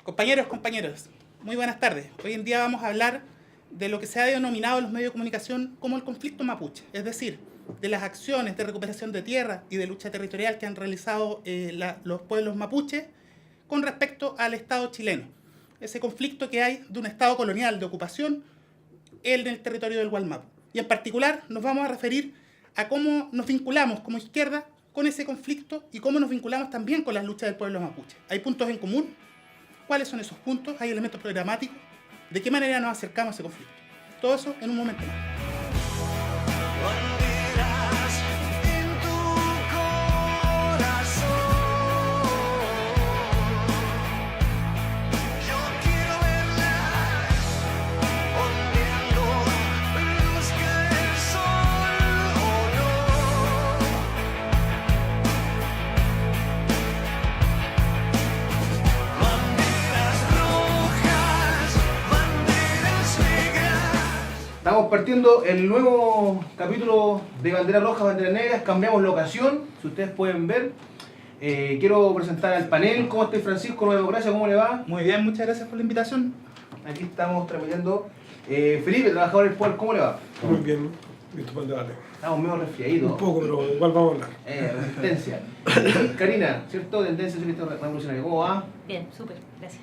Compañeros, muy buenas tardes. Hoy en día vamos a hablar de lo que se ha denominado en los medios de comunicación como el conflicto mapuche, es decir, de las acciones de recuperación de tierra y de lucha territorial que han realizado los pueblos mapuches con respecto al Estado chileno. Ese conflicto que hay de un Estado colonial de ocupación en el territorio del Gualmapu. Y en particular nos vamos a referir a cómo nos vinculamos como izquierda con ese conflicto y cómo nos vinculamos también con las luchas del pueblo mapuche. ¿Hay puntos en común? ¿Cuáles son esos puntos? ¿Hay elementos programáticos? ¿De qué manera nos acercamos a ese conflicto? Todo eso en un momento más. Estamos partiendo el nuevo capítulo de Banderas Rojas, Banderas Negras. Cambiamos locación, si ustedes pueden ver. Quiero presentar al panel. ¿Cómo está Francisco? Nueva Democracia, ¿cómo le va? Muy bien, muchas gracias por la invitación. Aquí estamos transmitiendo. Felipe, trabajador del poder, ¿cómo le va? Muy bien, listo para el debate. Estamos medio resfriaditos. Un poco, pero igual vamos a hablar. Resistencia. Karina, ¿cierto? Tendencia Socialista Revolucionaria, ¿cómo va? Bien, súper, gracias.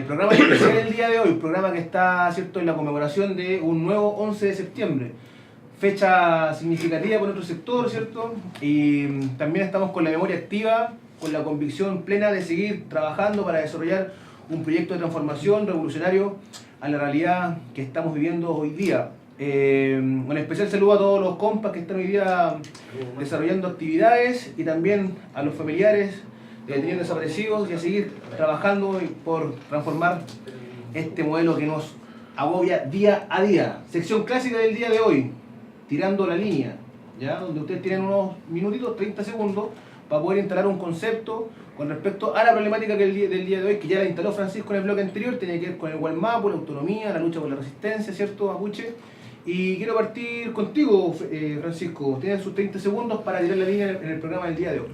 Programa especial el día de hoy, programa que está, ¿cierto?, en la conmemoración de un nuevo 11 de septiembre. Fecha significativa por nuestro sector, ¿cierto? Y también estamos con la memoria activa, con la convicción plena de seguir trabajando para desarrollar un proyecto de transformación revolucionario a la realidad que estamos viviendo hoy día. Un especial saludo a todos los compas que están hoy día desarrollando actividades y también a los familiares detenidos desaparecidos y a seguir trabajando por transformar este modelo que nos agobia día a día. Sección clásica del día de hoy, tirando la línea, ¿ya? Donde ustedes tienen unos minutitos, 30 segundos, para poder instalar un concepto con respecto a la problemática del día de hoy, que ya la instaló Francisco en el bloque anterior. Tiene que ver con el Gualmapu, la autonomía, la lucha por la resistencia, ¿cierto, mapuche? Y quiero partir contigo, Francisco. Tienen sus 30 segundos para tirar la línea en el programa del día de hoy.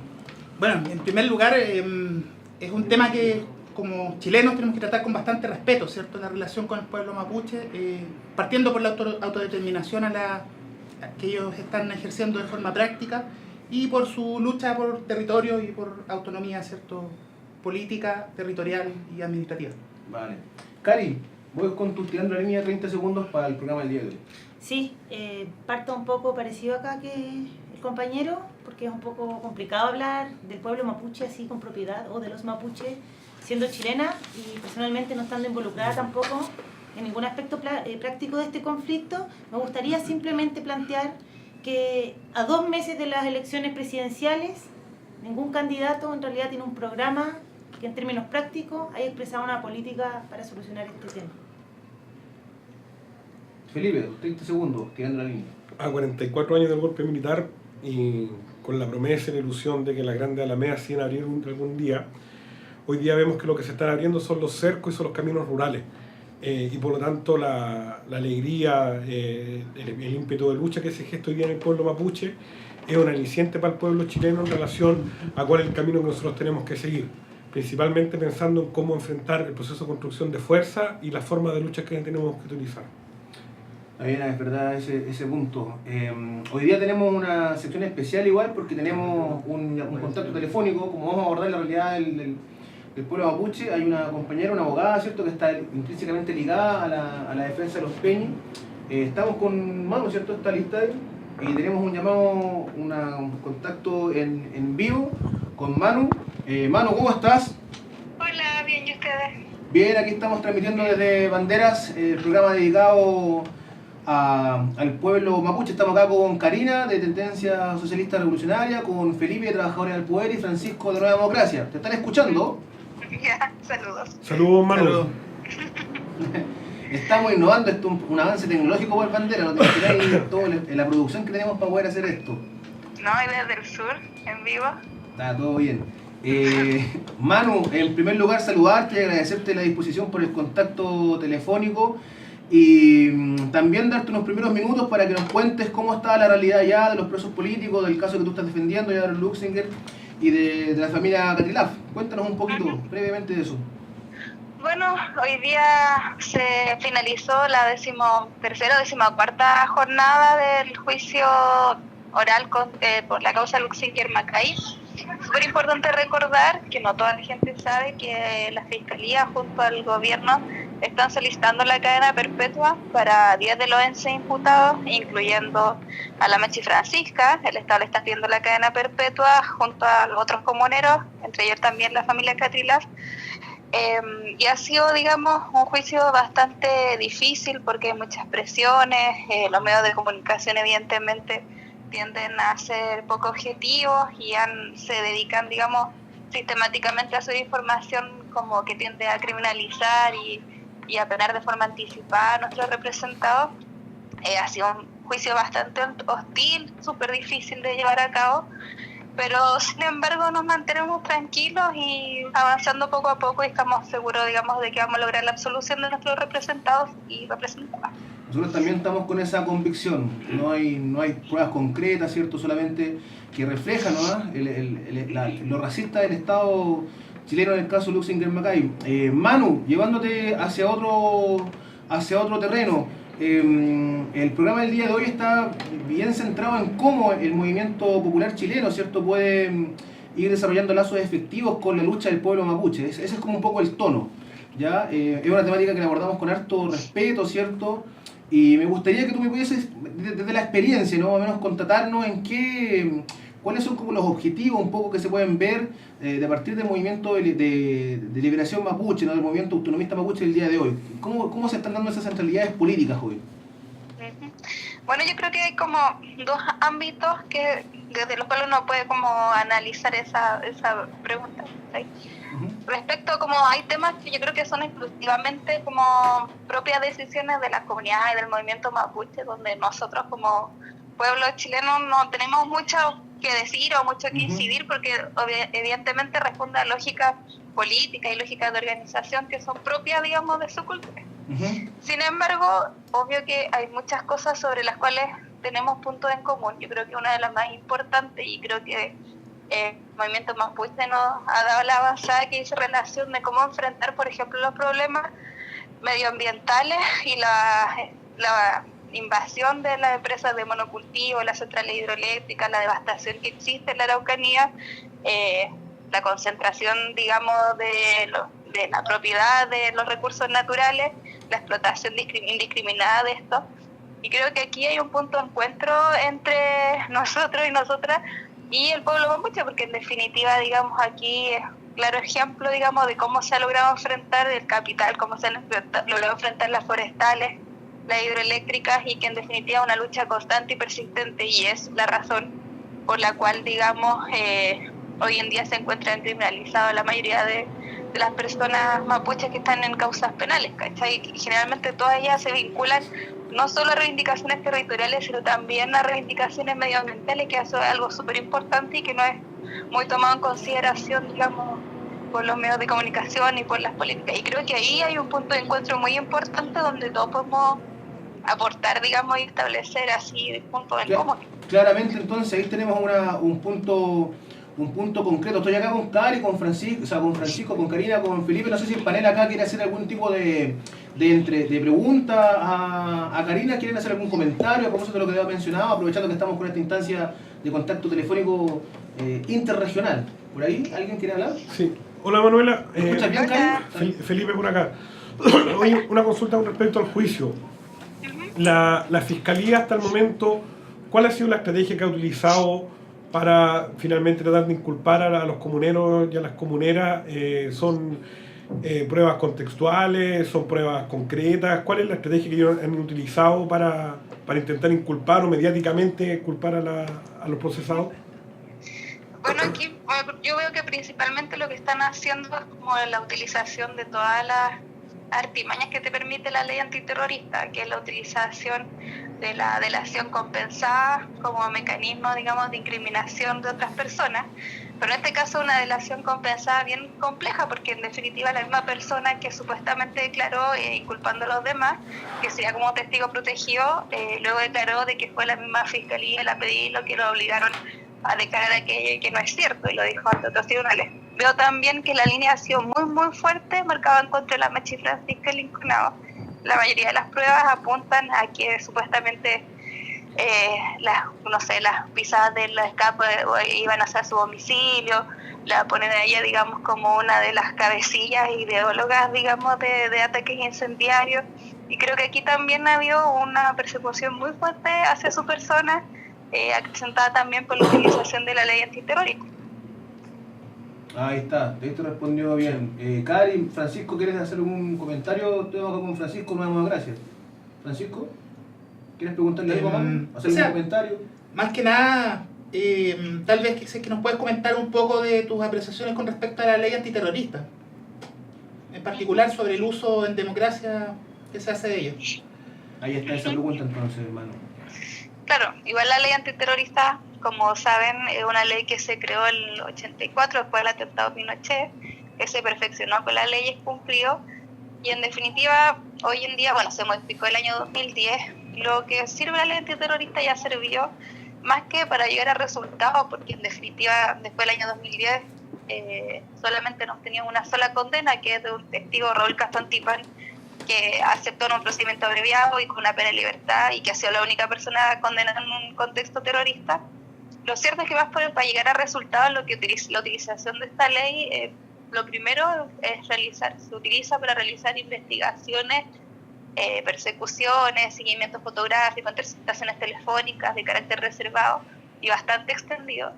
Bueno, en primer lugar, es un tema que como chilenos tenemos que tratar con bastante respeto, ¿cierto? La relación con el pueblo mapuche, partiendo por la autodeterminación que ellos están ejerciendo de forma práctica y por su lucha por territorio y por autonomía, ¿cierto?, política, territorial y administrativa. Vale. Cari, voy con tu tirando la línea de 30 segundos para el programa del día de hoy. Sí, parto un poco parecido acá que el compañero, porque es un poco complicado hablar del pueblo mapuche así con propiedad, o de los mapuches, siendo chilena y personalmente no estando involucrada tampoco en ningún aspecto práctico de este conflicto. Me gustaría simplemente plantear que a 2 meses de las elecciones presidenciales, ningún candidato en realidad tiene un programa que en términos prácticos haya expresado una política para solucionar este tema. Felipe, 30 segundos, tirando la línea. A 44 años del golpe militar y con la promesa y la ilusión de que las grandes alamedas se iban a abrir algún día, hoy día vemos que lo que se están abriendo son los cercos y son los caminos rurales. Y por lo tanto la alegría, el ímpetu de lucha que se gesta hoy día en el pueblo mapuche es un aliciente para el pueblo chileno en relación a cuál es el camino que nosotros tenemos que seguir, principalmente pensando en cómo enfrentar el proceso de construcción de fuerza y las formas de lucha que tenemos que utilizar. Bien, es verdad ese punto. Hoy día tenemos una sección especial igual porque tenemos un contacto telefónico. Como vamos a abordar la realidad del pueblo mapuche, hay una compañera, una abogada, ¿cierto?, que está intrínsecamente ligada a la defensa de los peñis. Estamos con Manu, ¿cierto?, está lista y tenemos un llamado, un contacto en vivo con Manu. Manu, ¿cómo estás? Hola, bien, ¿y ustedes? Bien, aquí estamos transmitiendo desde Banderas, el programa dedicado al pueblo mapuche. Estamos acá con Karina, de Tendencia Socialista Revolucionaria, con Felipe, de Trabajadores del Poder, y Francisco, de Nueva Democracia. ¿Te están escuchando? Ya, saludos. Saludos, Manu. Saludos. Estamos innovando, esto es un avance tecnológico por Bandera, no te imagináis toda la producción que tenemos para poder hacer esto. No, y desde el sur, en vivo. Está todo bien. Manu, en primer lugar saludarte y agradecerte la disposición por el contacto telefónico y también darte unos primeros minutos para que nos cuentes cómo está la realidad ya de los presos políticos, del caso que tú estás defendiendo, ya de Luxinger y de la familia Catrilaf. Cuéntanos un poquito brevemente de eso. Bueno, hoy día se finalizó la 13ª jornada del juicio oral por la causa Luxinger Macay. Súper importante recordar que no toda la gente sabe que la Fiscalía junto al gobierno están solicitando la cadena perpetua para 10 de los 11 imputados, incluyendo a la Mechi Francisca. El Estado le está pidiendo la cadena perpetua junto a los otros comuneros, entre ellos también la familia Catrilas. Y ha sido, digamos, un juicio bastante difícil porque hay muchas presiones, los medios de comunicación evidentemente tienden a ser poco objetivos y se dedican, digamos, sistemáticamente a subir información como que tiende a criminalizar y a penar de forma anticipada a nuestros representados. Ha sido un juicio bastante hostil, súper difícil de llevar a cabo, pero sin embargo nos mantenemos tranquilos y avanzando poco a poco y estamos seguros, digamos, de que vamos a lograr la absolución de nuestros representados y representadas. Nosotros también estamos con esa convicción, no hay pruebas concretas, ¿cierto? Solamente que reflejan, ¿no? Lo racista del Estado chileno en el caso Luxinger Macay. Manu, llevándote hacia otro terreno, el programa del día de hoy está bien centrado en cómo el movimiento popular chileno, ¿cierto?, puede ir desarrollando lazos efectivos con la lucha del pueblo mapuche. Ese es como un poco el tono, ¿ya? Es una temática que la abordamos con harto respeto, ¿cierto? Y me gustaría que tú me pudieses, desde la experiencia, ¿no?, más o menos constatarnos cuáles son como los objetivos un poco que se pueden ver de a partir del movimiento de liberación mapuche, ¿no?, del movimiento autonomista mapuche del día de hoy. ¿Cómo se están dando esas centralidades políticas hoy? Bueno, yo creo que hay como dos ámbitos desde los cuales uno puede como analizar esa pregunta, ¿sí? Respecto como hay temas que yo creo que son exclusivamente como propias decisiones de las comunidades y del movimiento mapuche, donde nosotros como pueblo chileno no tenemos mucho que decir o mucho que incidir, porque evidentemente responde a lógicas políticas y lógicas de organización que son propias, digamos, de su cultura. Sin embargo, obvio que hay muchas cosas sobre las cuales tenemos puntos en común. Yo creo que una de las más importantes, y creo que el movimiento mapuche nos ha dado la avanzada que dice relación de cómo enfrentar, por ejemplo, los problemas medioambientales y la invasión de las empresas de monocultivo, las centrales hidroeléctricas, la devastación que existe en la Araucanía, la concentración, digamos, de la propiedad de los recursos naturales, la explotación indiscriminada de esto. Y creo que aquí hay un punto de encuentro entre nosotros y nosotras y el pueblo mapuche, porque en definitiva, digamos, aquí es claro ejemplo, digamos, de cómo se ha logrado enfrentar el capital, cómo se han logrado enfrentar las forestales, las hidroeléctricas, y que en definitiva es una lucha constante y persistente, y es la razón por la cual, digamos, hoy en día se encuentran criminalizadas la mayoría de las personas mapuches que están en causas penales, ¿cachai? Y generalmente todas ellas se vinculan no solo a reivindicaciones territoriales, sino también a reivindicaciones medioambientales, que eso es algo súper importante y que no es muy tomado en consideración, digamos, por los medios de comunicación y por las políticas. Y creo que ahí hay un punto de encuentro muy importante donde todos podemos aportar, digamos, y establecer así puntos en común. Claramente, entonces ahí tenemos un punto concreto. Estoy acá con Cari, con Francisco, con Karina, con Felipe. No sé si el panel acá quiere hacer algún tipo de pregunta a Karina. ¿Quieren hacer algún comentario a propósito de lo que había mencionado? Aprovechando que estamos con esta instancia de contacto telefónico interregional. ¿Por ahí alguien quiere hablar? Sí. Hola, Manuela. ¿Me escuchas bien, Karina? Felipe por acá. Oye, una consulta con respecto al juicio. La Fiscalía hasta el momento, ¿cuál ha sido la estrategia que ha utilizado para finalmente tratar de inculpar a los comuneros y a las comuneras? ¿Son pruebas contextuales? ¿Son pruebas concretas? ¿Cuál es la estrategia que ellos han utilizado para intentar inculpar o mediáticamente culpar a los procesados? Bueno, aquí yo veo que principalmente lo que están haciendo es como la utilización de todas las artimañas que te permite la ley antiterrorista, que es la utilización de la delación compensada como mecanismo, digamos, de incriminación de otras personas. Pero en este caso una delación compensada bien compleja, porque en definitiva la misma persona que supuestamente declaró inculpando a los demás, que sería como testigo protegido, luego declaró de que fue la misma fiscalía la pedí lo que lo obligaron a declarar aquello y que no es cierto, y lo dijo ante otros tribunales. veo también que la línea ha sido muy, muy fuerte, marcada en contra de la Mechi Francisca Linconado. La mayoría de las pruebas apuntan a que supuestamente las pisadas del escape iban hacia su domicilio, la ponen a ella, digamos, como una de las cabecillas ideólogas, digamos, de ataques incendiarios. Y creo que aquí también ha habido una persecución muy fuerte hacia su persona, acrecentada también por la utilización de la ley antiterrorista. Ahí está, te respondió bien. Cari, Francisco, ¿quieres hacer algún comentario? Estoy acá con Francisco, muchas gracias. Francisco, ¿quieres preguntarle algo más? ¿Hacer algún comentario? Más que nada, tal vez que nos puedes comentar un poco de tus apreciaciones con respecto a la ley antiterrorista, en particular sobre el uso en democracia que se hace de ellos. Ahí está esa pregunta entonces, hermano. Claro, igual la ley antiterrorista, como saben, es una ley que se creó en el 84 después del atentado de Pinochet, que se perfeccionó con las leyes, cumplió, y en definitiva, hoy en día, se modificó el año 2010, lo que sirve la ley antiterrorista ya sirvió más que para llegar a resultados, porque en definitiva, después del año 2010, solamente nos teníamos una sola condena, que es de un testigo, Raúl Castro Antipán, que aceptó en un procedimiento abreviado y con una pena de libertad, y que ha sido la única persona condenada en un contexto terrorista. Lo cierto es que para llegar a resultados, la utilización de esta ley, lo primero es se utiliza para realizar investigaciones, persecuciones, seguimientos fotográficos, interceptaciones telefónicas de carácter reservado y bastante extendido,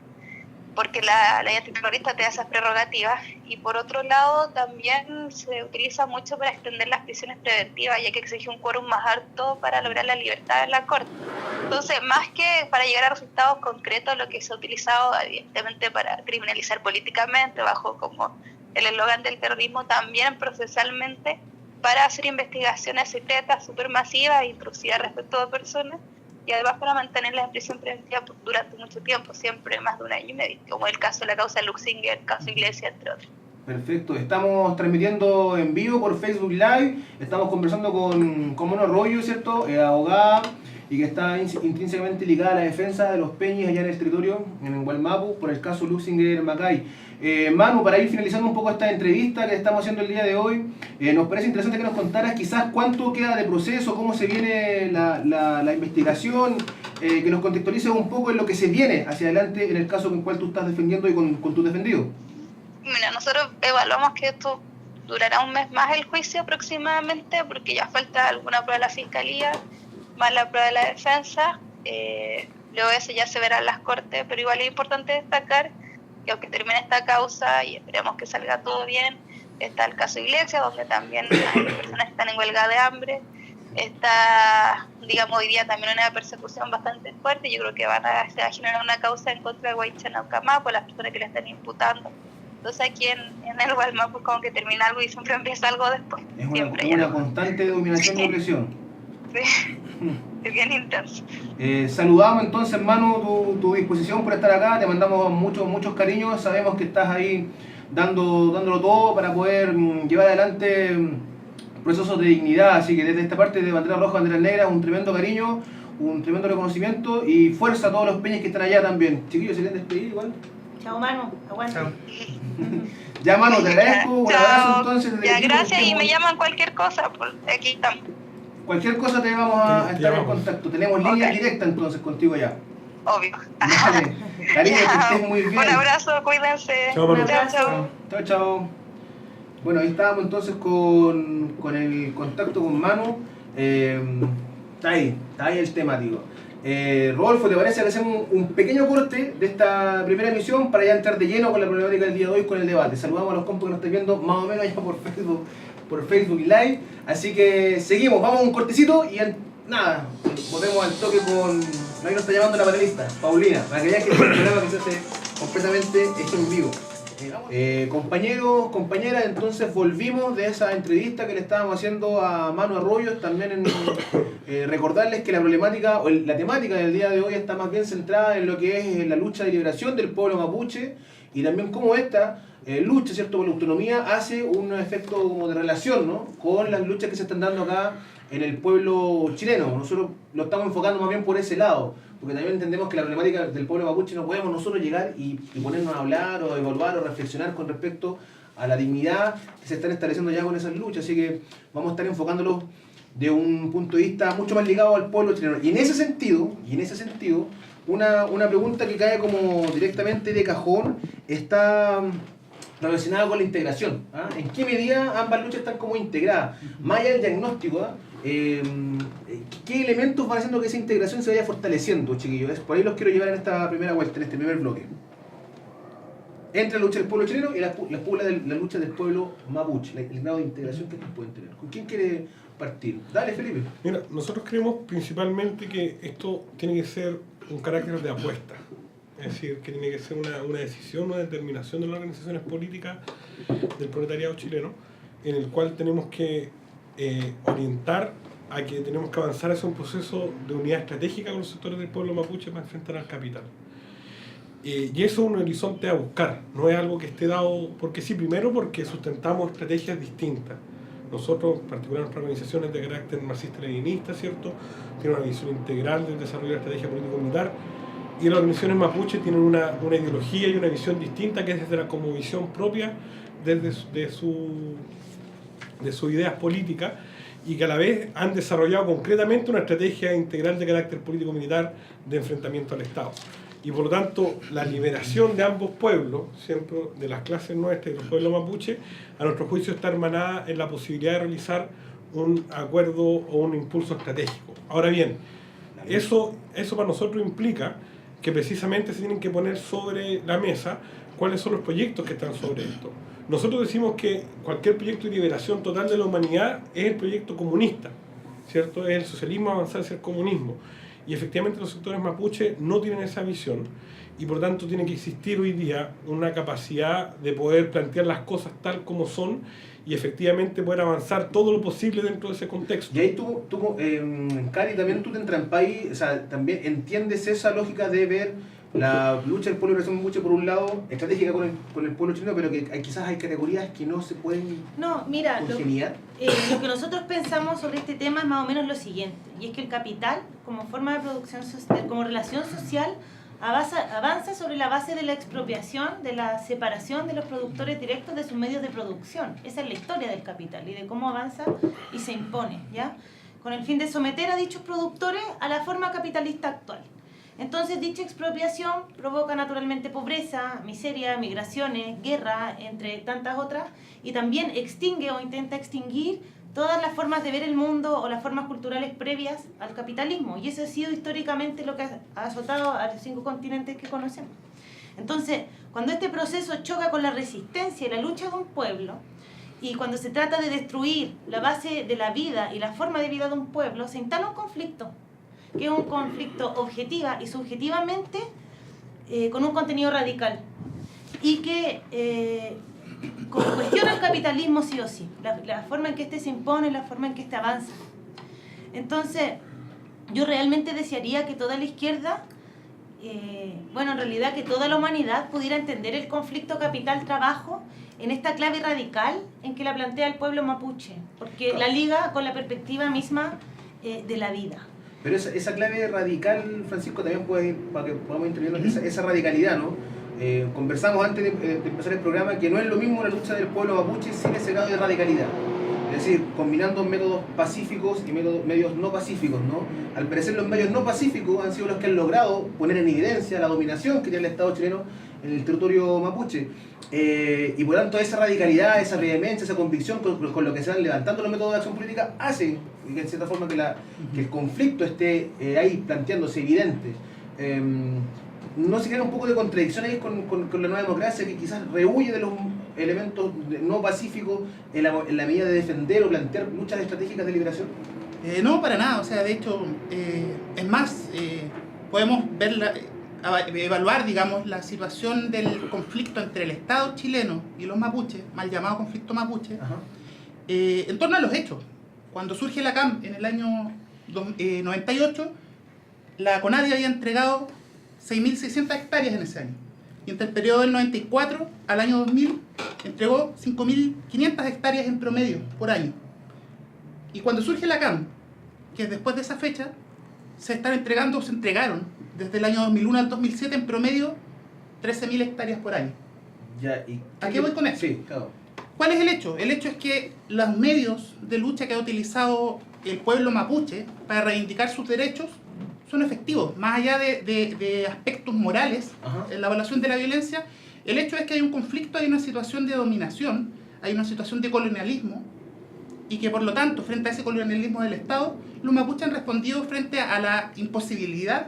porque la ley antiterrorista te da esas prerrogativas. Y por otro lado también se utiliza mucho para extender las prisiones preventivas, ya que exige un quórum más alto para lograr la libertad en la corte. Entonces, más que para llegar a resultados concretos, lo que se ha utilizado evidentemente para criminalizar políticamente, bajo como el eslogan del terrorismo, también procesalmente para hacer investigaciones secretas, supermasivas e intrusivas respecto de personas, y además para mantenerlas en prisión preventiva durante mucho tiempo, siempre más de un año y medio, como el caso de la causa Luxinger, el caso Iglesia, entre otros. Perfecto, estamos transmitiendo en vivo por Facebook Live, estamos conversando con Manu Arroyo, ¿cierto? Abogada, y que está intrínsecamente ligada a la defensa de los peñis allá en el territorio, en Gualmapu, por el caso Luxinger Macay. Manu, para ir finalizando un poco esta entrevista que estamos haciendo el día de hoy, nos parece interesante que nos contaras quizás cuánto queda de proceso, cómo se viene la investigación, que nos contextualices un poco en lo que se viene hacia adelante en el caso con el cual tú estás defendiendo y con tu defendido. Mira, nosotros evaluamos que esto durará un mes más el juicio aproximadamente, porque ya falta alguna prueba de la fiscalía, más la prueba de la defensa. Luego eso ya se verá en las cortes, pero igual es importante destacar que aunque termine esta causa y esperemos que salga todo bien, está el caso Iglesia, donde también hay personas que están en huelga de hambre. Está, digamos, hoy día también una persecución bastante fuerte. Yo creo que se va a generar una causa en contra de Huaychanaucamá por las personas que le están imputando. Entonces aquí en el Gualmapu, pues como que termina algo y siempre empieza algo después. Es una constante dominación y opresión. Sí, es bien intenso. Saludamos entonces, hermano, tu disposición por estar acá, te mandamos muchos cariños, sabemos que estás ahí dándolo todo para poder llevar adelante procesos de dignidad, así que desde esta parte de Bandera Roja, Bandera Negra, un tremendo cariño, un tremendo reconocimiento y fuerza a todos los peñas que están allá también. Chiquillos, ¿se quieren despedir igual? Chao, Manu, aguanta. Chao. Ya, Manu, te agradezco, un abrazo entonces. Ya, gracias, y me llaman cualquier cosa, pues aquí estamos. Cualquier cosa te vamos a estar en contacto. Tenemos línea directa entonces contigo ya. Obvio. Vale. Cariño, que estés muy bien. Un abrazo, cuídense. Chao, Manu. Chao. Chao. Bueno, ahí estábamos entonces con el contacto con Manu. Está ahí el tema, digo. Rodolfo, ¿te parece que hacemos un pequeño corte de esta primera emisión para ya entrar de lleno con la problemática del día de hoy, con el debate? Saludamos a los compas que nos están viendo más o menos allá por Facebook Live. Así que seguimos, vamos a un cortecito y nada, volvemos al toque con... Ahí nos está llamando la panelista, Paulina, para que vean que es un programa que se hace completamente en vivo. Compañeros, compañeras, entonces volvimos de esa entrevista que le estábamos haciendo a Manu Arroyo. También recordarles que la problemática o la temática del día de hoy está más bien centrada en lo que es la lucha de liberación del pueblo mapuche, y también cómo esta lucha, ¿cierto?, por la autonomía hace un efecto como de relación, ¿no?, con las luchas que se están dando acá en el pueblo chileno. Nosotros lo estamos enfocando más bien por ese lado, porque también entendemos que la problemática del pueblo mapuche no podemos nosotros llegar y ponernos a hablar o evaluar o reflexionar con respecto a la dignidad que se están estableciendo ya con esas luchas, así que vamos a estar enfocándolos de un punto de vista mucho más ligado al pueblo chileno. Y en ese sentido, una pregunta que cae como directamente de cajón está relacionada con la integración. ¿Ah? ¿En qué medida ambas luchas están como integradas? Más allá del diagnóstico, ¿ah? ¿Qué elementos van haciendo que esa integración se vaya fortaleciendo, chiquillos? Por ahí los quiero llevar en esta primera vuelta, en este primer bloque. Entre la lucha del pueblo chileno y la lucha del pueblo mapuche, el grado de integración que estos pueden tener. ¿Con quién quiere partir? Dale, Felipe. Mira, nosotros creemos principalmente que esto tiene que ser un carácter de apuesta. Es decir, que tiene que ser una decisión, una determinación de las organizaciones políticas del proletariado chileno, en el cual tenemos que orientar a que tenemos que avanzar hacia un proceso de unidad estratégica con los sectores del pueblo mapuche para enfrentar al capital. Y eso es un horizonte a buscar, no es algo que esté dado porque sí, primero porque sustentamos estrategias distintas. Nosotros, particularmente organizaciones de carácter marxista-leninista, ¿cierto?, tienen una visión integral del desarrollo de la estrategia político-militar, y las organizaciones mapuche tienen una ideología y una visión distinta que es desde la cosmovisión propia de sus ideas políticas, y que a la vez han desarrollado concretamente una estrategia integral de carácter político-militar de enfrentamiento al Estado. Y por lo tanto, la liberación de ambos pueblos, siempre de las clases nuestras y los pueblos mapuche, a nuestro juicio está hermanada en la posibilidad de realizar un acuerdo o un impulso estratégico. Ahora bien, eso para nosotros implica que precisamente se tienen que poner sobre la mesa cuáles son los proyectos que están sobre esto. Nosotros decimos que cualquier proyecto de liberación total de la humanidad es el proyecto comunista, ¿cierto? Es el socialismo avanzar hacia el comunismo. Y efectivamente los sectores mapuche no tienen esa visión, y por lo tanto tiene que existir hoy día una capacidad de poder plantear las cosas tal como son y efectivamente poder avanzar todo lo posible dentro de ese contexto. Y ahí tú Cari, también tú te entrampas ahí, o sea, también entiendes esa lógica de ver la lucha del pueblo de liberación mapuche por un lado, estratégica con el pueblo chileno, pero que quizás hay categorías que no se pueden congeniar. Lo que nosotros pensamos sobre este tema es más o menos lo siguiente, y es que el capital, como forma de producción social, como relación social, avanza sobre la base de la expropiación, de la separación de los productores directos de sus medios de producción. Esa es la historia del capital y de cómo avanza y se impone, ¿ya?, con el fin de someter a dichos productores a la forma capitalista actual. Entonces, dicha expropiación provoca naturalmente pobreza, miseria, migraciones, guerra, entre tantas otras, y también extingue o intenta extinguir todas las formas de ver el mundo o las formas culturales previas al capitalismo. Y eso ha sido históricamente lo que ha azotado a los 5 continentes que conocemos. Entonces, cuando este proceso choca con la resistencia y la lucha de un pueblo, y cuando se trata de destruir la base de la vida y la forma de vida de un pueblo, se instala un conflicto, que es un conflicto objetiva y subjetivamente con un contenido radical y que cuestiona el capitalismo sí o sí, la forma en que éste se impone, la forma en que éste avanza. Entonces, yo realmente desearía que toda la izquierda, en realidad que toda la humanidad pudiera entender el conflicto capital-trabajo en esta clave radical en que la plantea el pueblo mapuche, porque la liga con la perspectiva misma de la vida. Pero esa clave radical, Francisco, también puede ir, para que podamos intervenir, esa radicalidad, ¿no? Conversamos antes de empezar el programa que no es lo mismo la lucha del pueblo mapuche sin ese grado de radicalidad. Es decir, combinando métodos pacíficos y medios no pacíficos, ¿no? Al parecer los medios no pacíficos han sido los que han logrado poner en evidencia la dominación que tiene el Estado chileno en el territorio mapuche. Y por tanto esa radicalidad, esa vehemencia, esa convicción con lo que se van levantando los métodos de acción política hace que en cierta forma que el conflicto esté ahí planteándose evidente. ¿No se crea un poco de contradicción ahí con la nueva democracia que quizás rehuye de los elementos no pacíficos en la medida de defender o plantear luchas estratégicas de liberación? No, para nada. O sea, de hecho, es más, podemos evaluar, digamos, la situación del conflicto entre el Estado chileno y los mapuches, mal llamado conflicto mapuche, en torno a los hechos. Cuando surge la CAM en el año 98, la CONADI había entregado 6.600 hectáreas en ese año. y entre el periodo del 94 al año 2000 entregó 5.500 hectáreas en promedio por año. Y cuando surge la CAM, que es después de esa fecha, se entregaron desde el año 2001 al 2007 en promedio 13.000 hectáreas por año. Ya, ¿y ¿A qué voy con eso? Sí, claro. ¿Cuál es el hecho? El hecho es que los medios de lucha que ha utilizado el pueblo mapuche para reivindicar sus derechos son efectivos. Más allá de aspectos morales en la evaluación de la violencia, el hecho es que hay un conflicto, hay una situación de dominación, hay una situación de colonialismo, y que por lo tanto, frente a ese colonialismo del Estado, los mapuches han respondido frente a la imposibilidad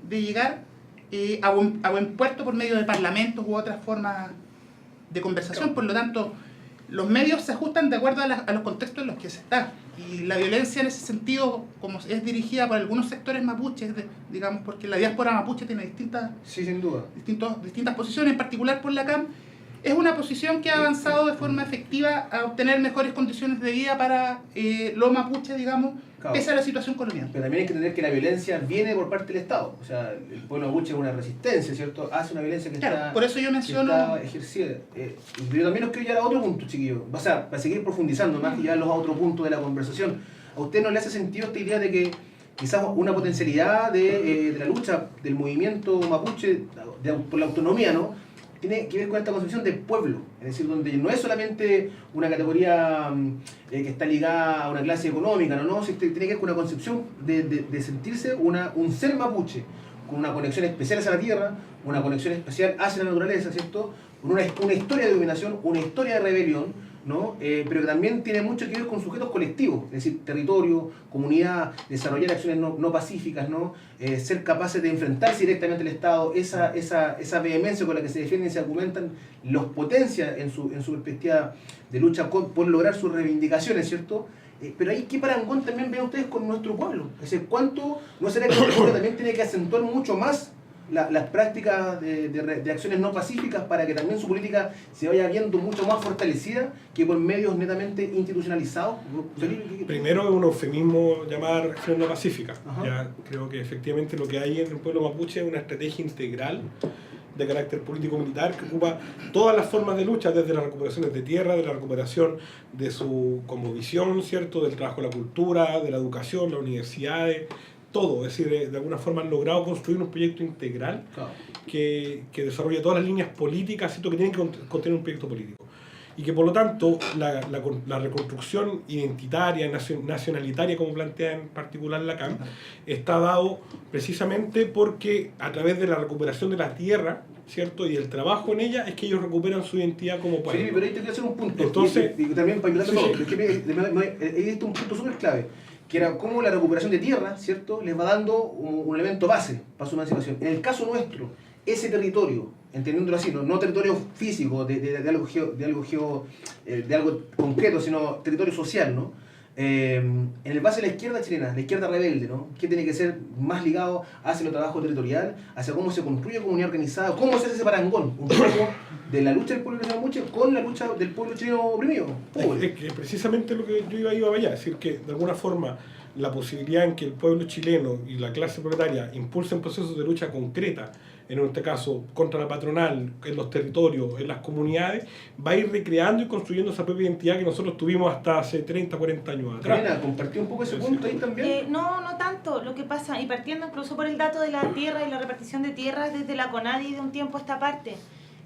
de llegar a buen puerto por medio de parlamentos u otras formas de conversación. Por lo tanto, los medios se ajustan de acuerdo a los contextos en los que se está. Y la violencia en ese sentido, como es dirigida por algunos sectores mapuches, digamos, porque la diáspora mapuche tiene distintas, Sí, sin duda. distintas posiciones, en particular por la CAM, es una posición que ha avanzado de forma efectiva a obtener mejores condiciones de vida para los mapuches, digamos, Claro. pese a la situación colonial. Pero también hay que entender que la violencia viene por parte del Estado. O sea, el pueblo mapuche es una resistencia, ¿cierto? Hace una violencia que Claro, está, por eso yo que menciono... está ejercida. Pero también os quiero llevar a otro punto, chiquillos. O sea, para seguir profundizando más y llevarlos a otro punto de la conversación. ¿A usted no le hace sentido esta idea de que quizás una potencialidad de la lucha del movimiento mapuche por la autonomía, ¿no? Tiene que ver con esta concepción del pueblo, es decir, donde no es solamente una categoría que está ligada a una clase económica, no, tiene que ver con una concepción de sentirse un ser mapuche, con una conexión especial hacia la tierra, una conexión especial hacia la naturaleza, ¿cierto? Con una historia de dominación, una historia de rebelión, ¿no? Pero que también tiene mucho que ver con sujetos colectivos, es decir, territorio, comunidad, desarrollar acciones no pacíficas, ¿no? Ser capaces de enfrentarse directamente al Estado, esa vehemencia con la que se defienden y se argumentan, los potencia en su perspectiva de lucha por lograr sus reivindicaciones, ¿cierto? Pero ahí, ¿qué parangón también ven ustedes con nuestro pueblo? Es decir, ¿cuánto no será que nuestro pueblo también tiene que acentuar mucho más las prácticas de acciones no pacíficas para que también su política se vaya viendo mucho más fortalecida que por medios netamente institucionalizados? Primero es un eufemismo llamar acción no pacífica. Ajá. Ya creo que efectivamente lo que hay en el pueblo mapuche es una estrategia integral de carácter político-militar que ocupa todas las formas de lucha, desde las recuperaciones de tierra, de la recuperación de su cosmovisión, ¿cierto? Del trabajo de la cultura, de la educación, las universidades, todo. Es decir, de alguna forma han logrado construir un proyecto integral Claro. que desarrolla todas las líneas políticas, ¿cierto? Que tienen que contener un proyecto político. Y que por lo tanto la reconstrucción identitaria, nacionalitaria, como plantea en particular la CAM, está dado precisamente porque a través de la recuperación de la tierra, ¿cierto? Y el trabajo en ella es que ellos recuperan su identidad como pueblo. Sí, pero ahí te quiero hacer un punto. Entonces, y también para invitarte sí, a todo, sí. es que he visto un punto súper clave, que era cómo la recuperación de tierra, ¿cierto?, les va dando un elemento base para su emancipación. En el caso nuestro, ese territorio, entendiéndolo así, no territorio físico de algo concreto, sino territorio social, ¿no? En el base de la izquierda chilena, la izquierda rebelde, ¿no? Que tiene que ser más ligado hacia el trabajo territorial, hacia cómo se construye comunidad organizada, cómo se hace ese parangón, un poco de la lucha del pueblo mapuche con la lucha del pueblo chileno oprimido. Es que precisamente lo que yo iba allá, es decir, que de alguna forma la posibilidad en que el pueblo chileno y la clase proletaria impulsen procesos de lucha concreta, en este caso contra la patronal, en los territorios, en las comunidades, va a ir recreando y construyendo esa propia identidad que nosotros tuvimos hasta hace 30, 40 años atrás. Karina, ¿compartió un poco ese punto ahí también? No tanto. Lo que pasa, y partiendo incluso por el dato de la tierra y la repartición de tierras desde la CONADI de un tiempo a esta parte,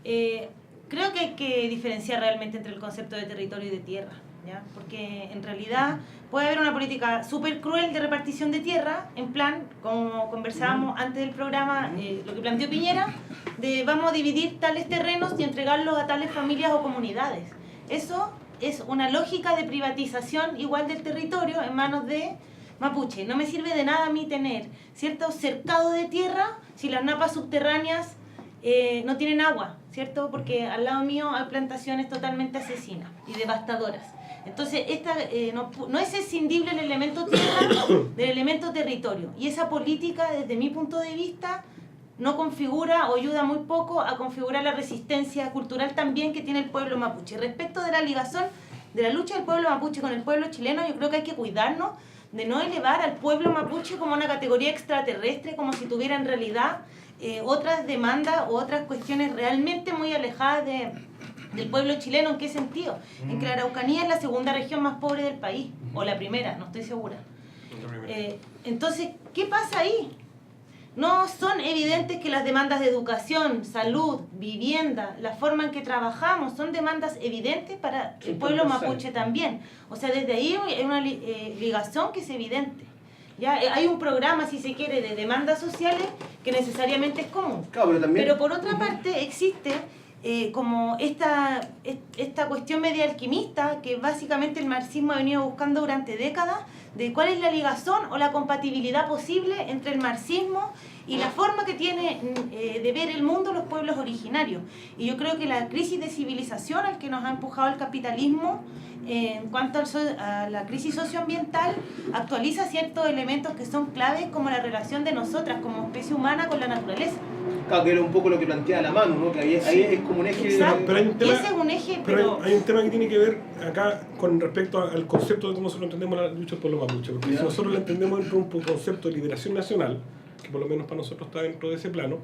creo que hay que diferenciar realmente entre el concepto de territorio y de tierra, ¿ya? Porque en realidad puede haber una política súper cruel de repartición de tierra, en plan, como conversábamos antes del programa, lo que planteó Piñera, de vamos a dividir tales terrenos y entregarlos a tales familias o comunidades. Eso es una lógica de privatización igual del territorio en manos de mapuche. No me sirve de nada a mí tener cierto cercado de tierra si las napas subterráneas no tienen agua, ¿cierto? Porque al lado mío hay plantaciones totalmente asesinas y devastadoras. Entonces, no es escindible el elemento tierra del elemento territorio. Y esa política, desde mi punto de vista, no configura o ayuda muy poco a configurar la resistencia cultural también que tiene el pueblo mapuche. Respecto de la ligación de la lucha del pueblo mapuche con el pueblo chileno, yo creo que hay que cuidarnos de no elevar al pueblo mapuche como una categoría extraterrestre, como si tuviera en realidad otras demandas o otras cuestiones realmente muy alejadas del pueblo chileno. ¿En qué sentido? En que la Araucanía es la segunda región más pobre del país, o la primera, no estoy segura. Entonces, ¿qué pasa ahí? No son evidentes que las demandas de educación, salud, vivienda, la forma en que trabajamos, son demandas evidentes para el pueblo mapuche también. O sea, desde ahí hay una ligación que es evidente. Ya hay un programa, si se quiere, de demandas sociales que necesariamente es común. Claro, pero por otra parte existe como esta cuestión media alquimista que básicamente el marxismo ha venido buscando durante décadas, de cuál es la ligación o la compatibilidad posible entre el marxismo y la forma que tiene de ver el mundo los pueblos originarios. Y yo creo que la crisis de civilización al que nos ha empujado el capitalismo en cuanto a la crisis socioambiental actualiza ciertos elementos que son claves, como la relación de nosotras como especie humana con la naturaleza. Claro, que era un poco lo que plantea la mano, ¿no? Que ahí es como un eje... Exacto. Pero hay un tema, ese es un eje, pero hay un tema que tiene que ver acá con respecto al concepto de cómo nosotros entendemos la lucha del pueblo mapuche. Porque si nosotros la entendemos dentro de un concepto de liberación nacional, que por lo menos para nosotros está dentro de ese plano,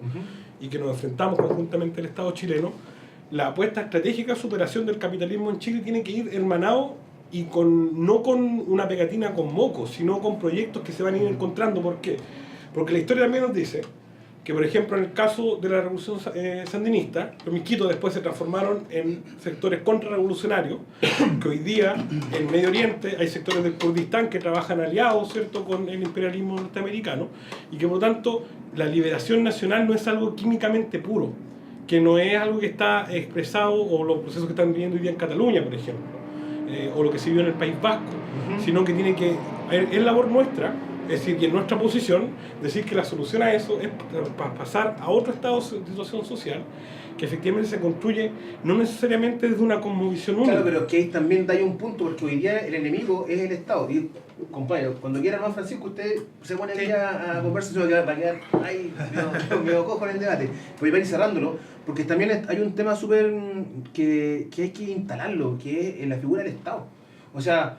y que nos enfrentamos conjuntamente al Estado chileno, la apuesta estratégica de superación del capitalismo en Chile tiene que ir hermanado y no con una pegatina con mocos, sino con proyectos que se van a ir encontrando. ¿Por qué? Porque la historia también nos dice que, por ejemplo, en el caso de la revolución sandinista, los misquitos después se transformaron en sectores contrarrevolucionarios, que hoy día en Medio Oriente hay sectores del Kurdistán que trabajan aliados, ¿cierto?, con el imperialismo norteamericano, y que por lo tanto la liberación nacional no es algo químicamente puro, que no es algo que está expresado, o los procesos que están viviendo hoy día en Cataluña, por ejemplo, o lo que se vive en el País Vasco, sino que tiene que, es labor nuestra, es decir, que en nuestra posición, decir que la solución a eso es pasar a otro estado de situación social, que efectivamente se construye no necesariamente desde una cosmovisión única. Claro, pero que ahí también da ahí un punto, porque hoy día el enemigo es el Estado. Y, compañero, cuando quiera, hermano Francisco, usted se pone aquí a conversar, se va a quedar ahí medio cojo en el debate. Pero para ir cerrándolo, porque también hay un tema súper que hay que instalarlo, que es la figura del Estado. O sea,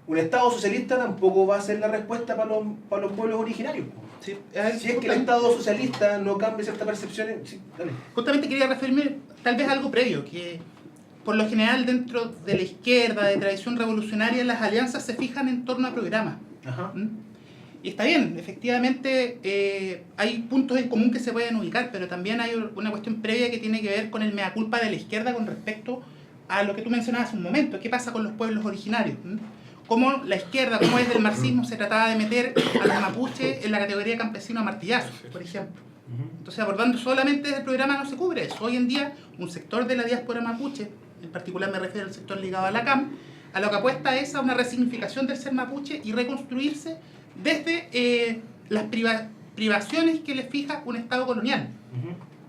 un Estado socialista tampoco va a ser la respuesta para los pueblos originarios. Sí, Si es que el Estado socialista no cambia ciertas percepciones... Sí, dale. Justamente quería referirme tal vez a algo previo, que por lo general dentro de la izquierda, de tradición revolucionaria, las alianzas se fijan en torno a programas. Ajá. Y está bien, efectivamente hay puntos en común que se pueden ubicar, pero también hay una cuestión previa que tiene que ver con el mea culpa de la izquierda con respecto a lo que tú mencionabas hace un momento. ¿Qué pasa con los pueblos originarios? Cómo la izquierda, cómo desde el marxismo se trataba de meter a los mapuches en la categoría campesino a martillazos, por ejemplo. Entonces, abordando solamente el programa no se cubre eso. Hoy en día, un sector de la diáspora mapuche, en particular me refiero al sector ligado a la CAM, a lo que apuesta es a una resignificación del ser mapuche y reconstruirse desde las privaciones que les fija un Estado colonial.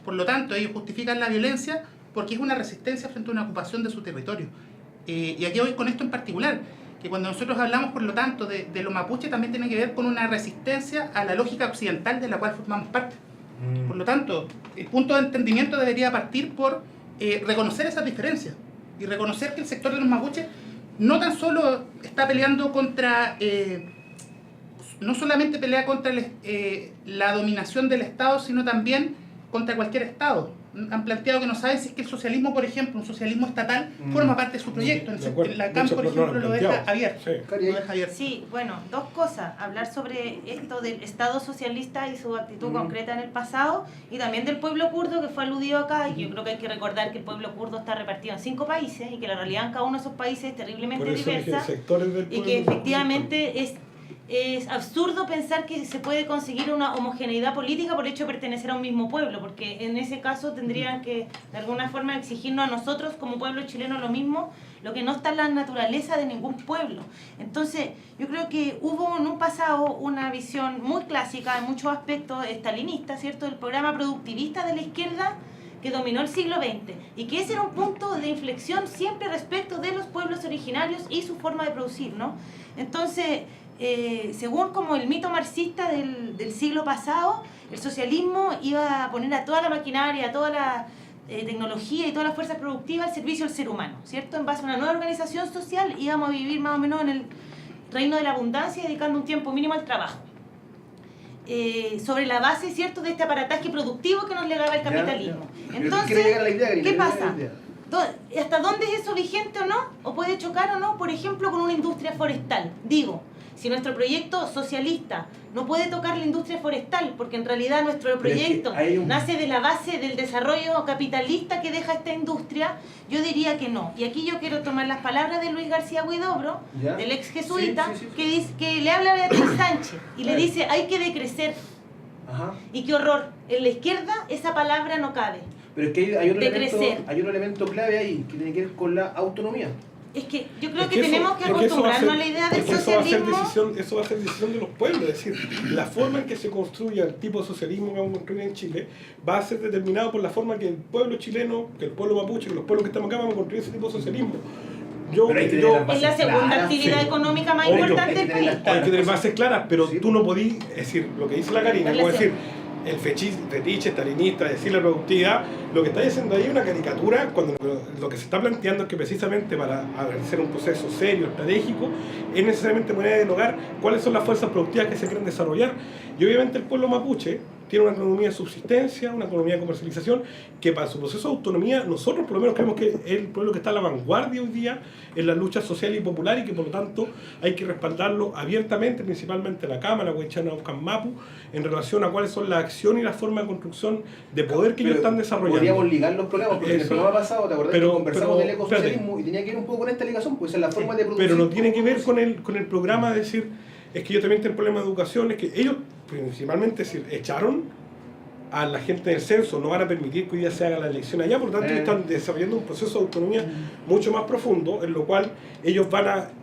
Por lo tanto, ellos justifican la violencia porque es una resistencia frente a una ocupación de su territorio. Y aquí voy con esto en particular, que cuando nosotros hablamos, por lo tanto, de los mapuches, también tiene que ver con una resistencia a la lógica occidental de la cual formamos parte. Por lo tanto, el punto de entendimiento debería partir por reconocer esas diferencias y reconocer que el sector de los mapuches no tan solo está peleando contra, no solamente pelea contra la dominación del Estado, sino también contra cualquier Estado. Han planteado que no saben si es que el socialismo, por ejemplo, un socialismo estatal, forma parte de su proyecto. La CAM, por ejemplo, lo deja abierto. Sí, bueno, dos cosas. Hablar sobre esto del Estado socialista y su actitud concreta en el pasado, y también del pueblo kurdo, que fue aludido acá. Y yo creo que hay que recordar que el pueblo kurdo está repartido en 5 países y que la realidad en cada uno de esos países es terriblemente diversa. Y que efectivamente es absurdo pensar que se puede conseguir una homogeneidad política por el hecho de pertenecer a un mismo pueblo, porque en ese caso tendrían que de alguna forma exigirnos a nosotros como pueblo chileno lo mismo, lo que no está en la naturaleza de ningún pueblo. Entonces yo creo que hubo en un pasado una visión muy clásica en muchos aspectos estalinista, ¿cierto?, del programa productivista de la izquierda que dominó el siglo XX, y que ese era un punto de inflexión siempre respecto de los pueblos originarios y su forma de producir, ¿no? Entonces, según como el mito marxista del siglo pasado, el socialismo iba a poner a toda la maquinaria, a toda la tecnología y todas las fuerzas productivas al servicio del ser humano, ¿cierto? En base a una nueva organización social íbamos a vivir más o menos reino de la abundancia, dedicando un tiempo mínimo al trabajo. Sobre la base, ¿cierto?, de este aparataje productivo que nos legaba el capitalismo. Entonces, ¿qué pasa? ¿Hasta dónde es eso vigente o no? ¿O puede chocar o no? Por ejemplo, con una industria forestal. Digo, si nuestro proyecto socialista no puede tocar la industria forestal, porque en realidad nuestro proyecto nace de la base del desarrollo capitalista que deja esta industria, yo diría que no. Y aquí yo quiero tomar las palabras de Luis García Huidobro, del ex jesuita, que le habla a Beatriz Sánchez y le dice, hay que decrecer. Y qué horror, en la izquierda esa palabra no cabe. Pero es que hay otro elemento clave ahí, que tiene que ver con la autonomía. Es que yo creo que tenemos que acostumbrarnos a la idea del socialismo. Eso va a ser decisión de los pueblos, es decir, la forma en que se construya el tipo de socialismo que vamos a construir en Chile va a ser determinado por la forma que el pueblo chileno, que el pueblo mapuche, que los pueblos que estamos acá vamos a construir ese tipo de socialismo. Es la segunda actividad económica más importante del país. Hay que tener bases claras, pero tú no podís, es decir, lo que dice la Karina, como decir, el fetiche estalinista, decir la productividad, lo que está diciendo ahí es una caricatura, cuando lo que se está planteando es que precisamente para hacer un proceso serio, estratégico, es necesariamente poner a dialogar cuáles son las fuerzas productivas que se quieren desarrollar. Y obviamente el pueblo mapuche tiene una economía de subsistencia, una economía de comercialización, que para su proceso de autonomía, nosotros por lo menos creemos que es el pueblo que está a la vanguardia hoy día en la lucha social y popular, y que por lo tanto hay que respaldarlo abiertamente, principalmente la Cámara, Huaychana, Mapu, en relación a cuáles son las acciones y las formas de construcción de poder que ellos están desarrollando. Podríamos ligar los programas, porque en el programa pasado, ¿te acordás que conversamos del ecosocialismo? Y tenía que ver un poco con esta ligación, pues es la forma de producir. Pero no tiene que ver con el programa de decir, es que yo también tengo problemas de educación, es que ellos principalmente echaron a la gente del censo, no van a permitir que hoy día se haga la elección allá, por lo tanto están desarrollando un proceso de autonomía mucho más profundo, en lo cual ellos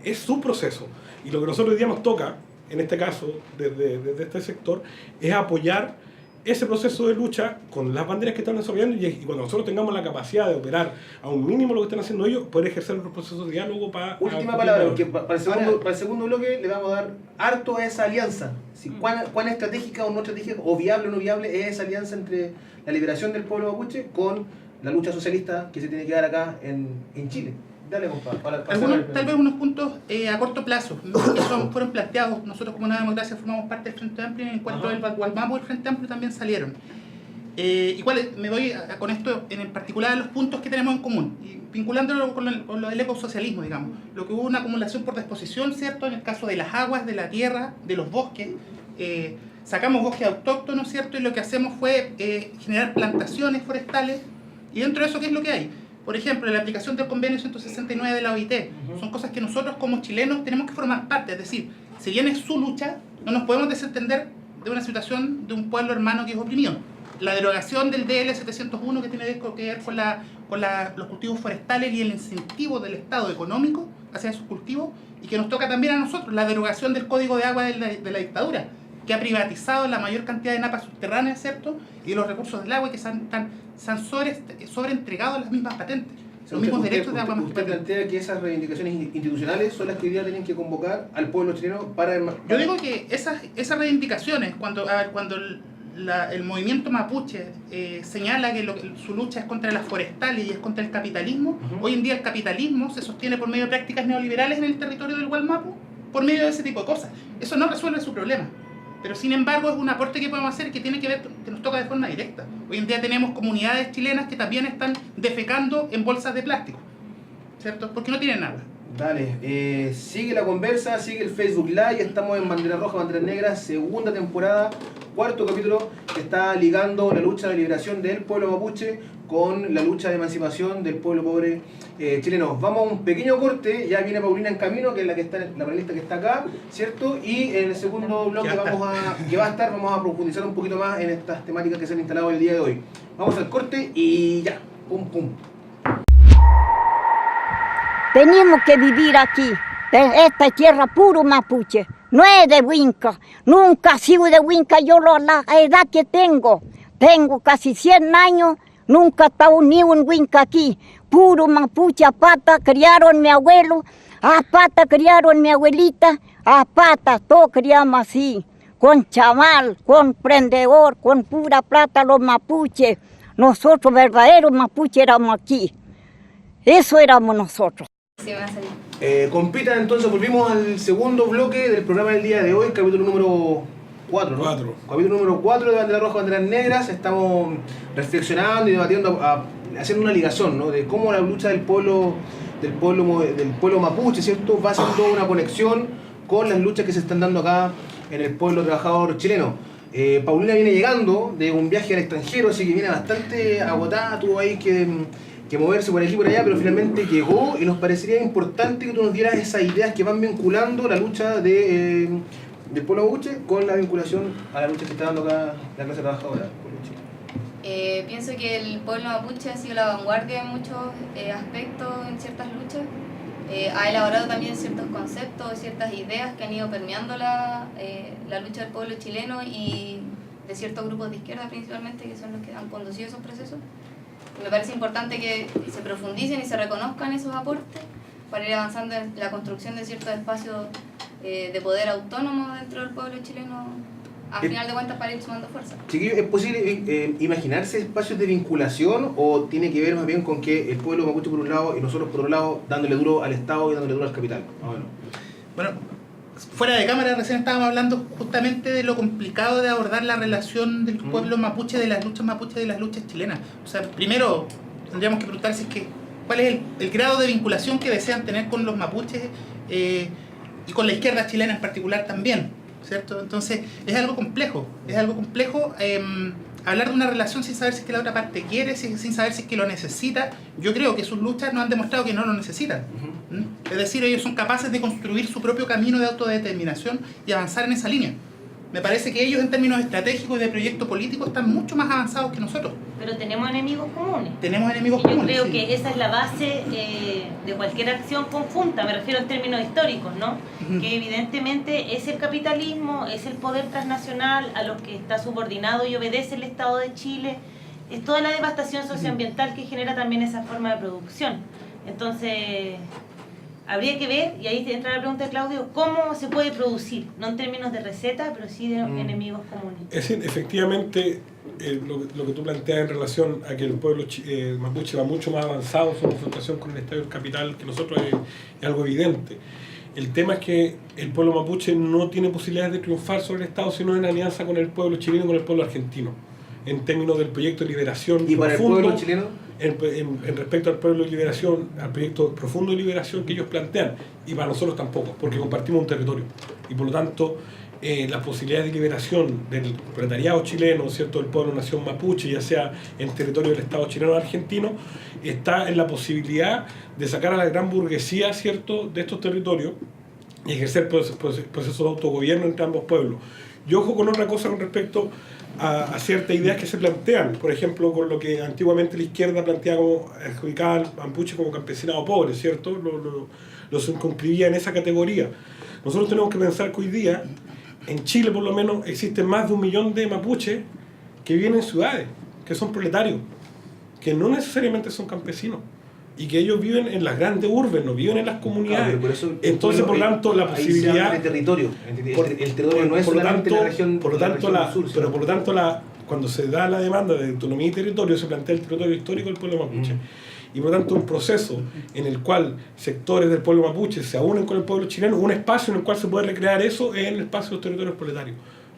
es su proceso. Y lo que nosotros hoy día nos toca, en este caso, desde este sector, es apoyar ese proceso de lucha con las banderas que están desarrollando, y cuando nosotros tengamos la capacidad de operar a un mínimo lo que están haciendo ellos, poder ejercer otros procesos de diálogo para... Última palabra, porque para el segundo bloque le vamos a dar harto a esa alianza. ¿Cuán estratégica o no estratégica, o viable o no viable es esa alianza entre la liberación del pueblo mapuche con la lucha socialista que se tiene que dar acá en Chile? Dale, compadre. Tal vez unos puntos a corto plazo que fueron planteados. Nosotros como Nueva Democracia formamos parte del Frente Amplio, y en cuanto al Gualmapu y el Frente Amplio también salieron. Igual me doy con esto en particular a los puntos que tenemos en común, y vinculándolo con lo del ecosocialismo, digamos. Lo que hubo una acumulación por disposición, ¿cierto? En el caso de las aguas, de la tierra, de los bosques. Sacamos bosques autóctonos, ¿cierto? Y lo que hacemos fue generar plantaciones forestales, y dentro de eso, ¿qué es lo que hay? Por ejemplo, la aplicación del convenio 169 de la OIT, son cosas que nosotros como chilenos tenemos que formar parte, es decir, si bien es su lucha, no nos podemos desentender de una situación de un pueblo hermano que es oprimido. La derogación del DL 701 que tiene que ver con los cultivos forestales y el incentivo del Estado económico hacia esos cultivos, y que nos toca también a nosotros, la derogación del Código de Agua de la dictadura, que ha privatizado la mayor cantidad de napas subterráneas, ¿cierto? Y los recursos del agua que se han sobreentregado a las mismas patentes. Los mismos derechos de agua más que patentes. ¿Usted plantea que esas reivindicaciones institucionales son las que hoy día tienen que convocar al pueblo chileno para... Yo digo que esas reivindicaciones, cuando el movimiento mapuche señala que su lucha es contra las forestales y es contra el capitalismo, hoy en día el capitalismo se sostiene por medio de prácticas neoliberales en el territorio del Gualmapu, por medio de ese tipo de cosas. Eso no resuelve su problema. Pero sin embargo es un aporte que podemos hacer que tiene que ver, que nos toca de forma directa. Hoy en día tenemos comunidades chilenas que también están defecando en bolsas de plástico, ¿cierto? Porque no tienen agua. Dale, sigue la conversa, sigue el Facebook Live, estamos en Bandera Roja, Bandera Negra, segunda temporada, cuarto capítulo, que está ligando la lucha de liberación del pueblo mapuche con la lucha de emancipación del pueblo pobre chileno. Vamos a un pequeño corte, ya viene Paulina en camino, que es la panelista que está acá, ¿cierto? Y en el segundo bloque vamos a profundizar un poquito más en estas temáticas que se han instalado el día de hoy. Vamos al corte y ya, pum pum. Tenemos que vivir aquí, esta tierra puro mapuche, no es de Huinca, nunca ha sido de Huinca. Yo la edad que tengo casi 100 años, nunca he estado unido en Huinca aquí, puro mapuche. A pata criaron mi abuelo, a pata criaron mi abuelita, a pata todos criamos así, con chamal, con prendedor, con pura plata los mapuches. Nosotros verdaderos mapuches éramos aquí, eso éramos nosotros. Sí, va a salir. Compitan entonces, volvimos al segundo bloque del programa del día de hoy, capítulo número 4, ¿no? 4. Capítulo número 4 de Bandera Roja, Banderas Negras. Estamos reflexionando y debatiendo, haciendo una ligación, ¿no? De cómo la lucha del pueblo mapuche, ¿cierto? Va haciendo una conexión con las luchas que se están dando acá en el pueblo trabajador chileno. Paulina viene llegando de un viaje al extranjero, así que viene bastante agotada, tuvo ahí que moverse por aquí y por allá, pero finalmente llegó y nos parecería importante que tú nos dieras esas ideas que van vinculando la lucha del pueblo mapuche con la vinculación a la lucha que está dando acá la clase trabajadora. Pienso que el pueblo mapuche ha sido la vanguardia en muchos aspectos en ciertas luchas. Ha elaborado también ciertos conceptos, ciertas ideas que han ido permeando la lucha del pueblo chileno y de ciertos grupos de izquierda principalmente, que son los que han conducido esos procesos. Me parece importante que se profundicen y se reconozcan esos aportes para ir avanzando en la construcción de ciertos espacios de poder autónomo dentro del pueblo chileno, a final de cuentas, para ir sumando fuerza. Chiquillos, ¿es posible imaginarse espacios de vinculación o tiene que ver más bien con que el pueblo mapuche por un lado y nosotros por otro lado dándole duro al Estado y dándole duro al capital? Bueno, fuera de cámara recién estábamos hablando justamente de lo complicado de abordar la relación del pueblo mapuche, de las luchas mapuche, de las luchas chilenas. O sea, primero tendríamos que preguntar cuál es el grado de vinculación que desean tener con los mapuches y con la izquierda chilena en particular también, ¿cierto? Entonces es algo complejo, hablar de una relación sin saber si es que la otra parte quiere, sin saber si es que lo necesita. Yo creo que sus luchas nos han demostrado que no lo necesitan. Es decir, ellos son capaces de construir su propio camino de autodeterminación y avanzar en esa línea. Me parece que ellos en términos estratégicos y de proyecto político están mucho más avanzados que nosotros. Pero tenemos enemigos comunes. Tenemos enemigos Yo comunes. creo Sí. que esa es la base de cualquier acción conjunta, me refiero en términos históricos, ¿no? Que evidentemente es el capitalismo, es el poder transnacional a los que está subordinado y obedece el Estado de Chile, es toda la devastación socioambiental que genera también esa forma de producción. Entonces, habría que ver, y ahí entra la pregunta de Claudio, cómo se puede producir, no en términos de receta, pero sí de enemigos comunes. Es decir, efectivamente, lo que tú planteas en relación a que el pueblo mapuche va mucho más avanzado en su confrontación con el Estado del capital que nosotros es algo evidente. El tema es que el pueblo mapuche no tiene posibilidades de triunfar sobre el Estado sino en alianza con el pueblo chileno y con el pueblo argentino, en términos del proyecto de liberación ¿Y para profundo, el pueblo chileno? en respecto al pueblo de liberación, al proyecto profundo de liberación que ellos plantean, y para nosotros tampoco, porque compartimos un territorio y por lo tanto las posibilidades de liberación del proletariado chileno, ¿cierto?, del pueblo nación mapuche, ya sea en territorio del Estado chileno o argentino, está en la posibilidad de sacar a la gran burguesía, ¿cierto?, de estos territorios y ejercer procesos de autogobierno entre ambos pueblos. Yo ojo con otra cosa con respecto a ciertas ideas que se plantean, por ejemplo, con lo que antiguamente la izquierda planteaba como adjudicar al mapuche como campesinado pobre, ¿cierto? Lo circunscribía en esa categoría. Nosotros tenemos que pensar que hoy día, en Chile por lo menos, existen más de 1 millón de mapuches que viven en ciudades, que son proletarios, que no necesariamente son campesinos, y que ellos viven en las grandes urbes, no viven en las comunidades. Claro, por eso entonces, por tanto, la posibilidad... El territorio. El territorio no es solamente la región sur. Pero por lo tanto, cuando se da la demanda de autonomía y territorio, se plantea el territorio histórico del pueblo mapuche. Y por lo tanto, un proceso en el cual sectores del pueblo mapuche se unen con el pueblo chileno, un espacio en el cual se puede recrear eso es el espacio de los territorios proletarios.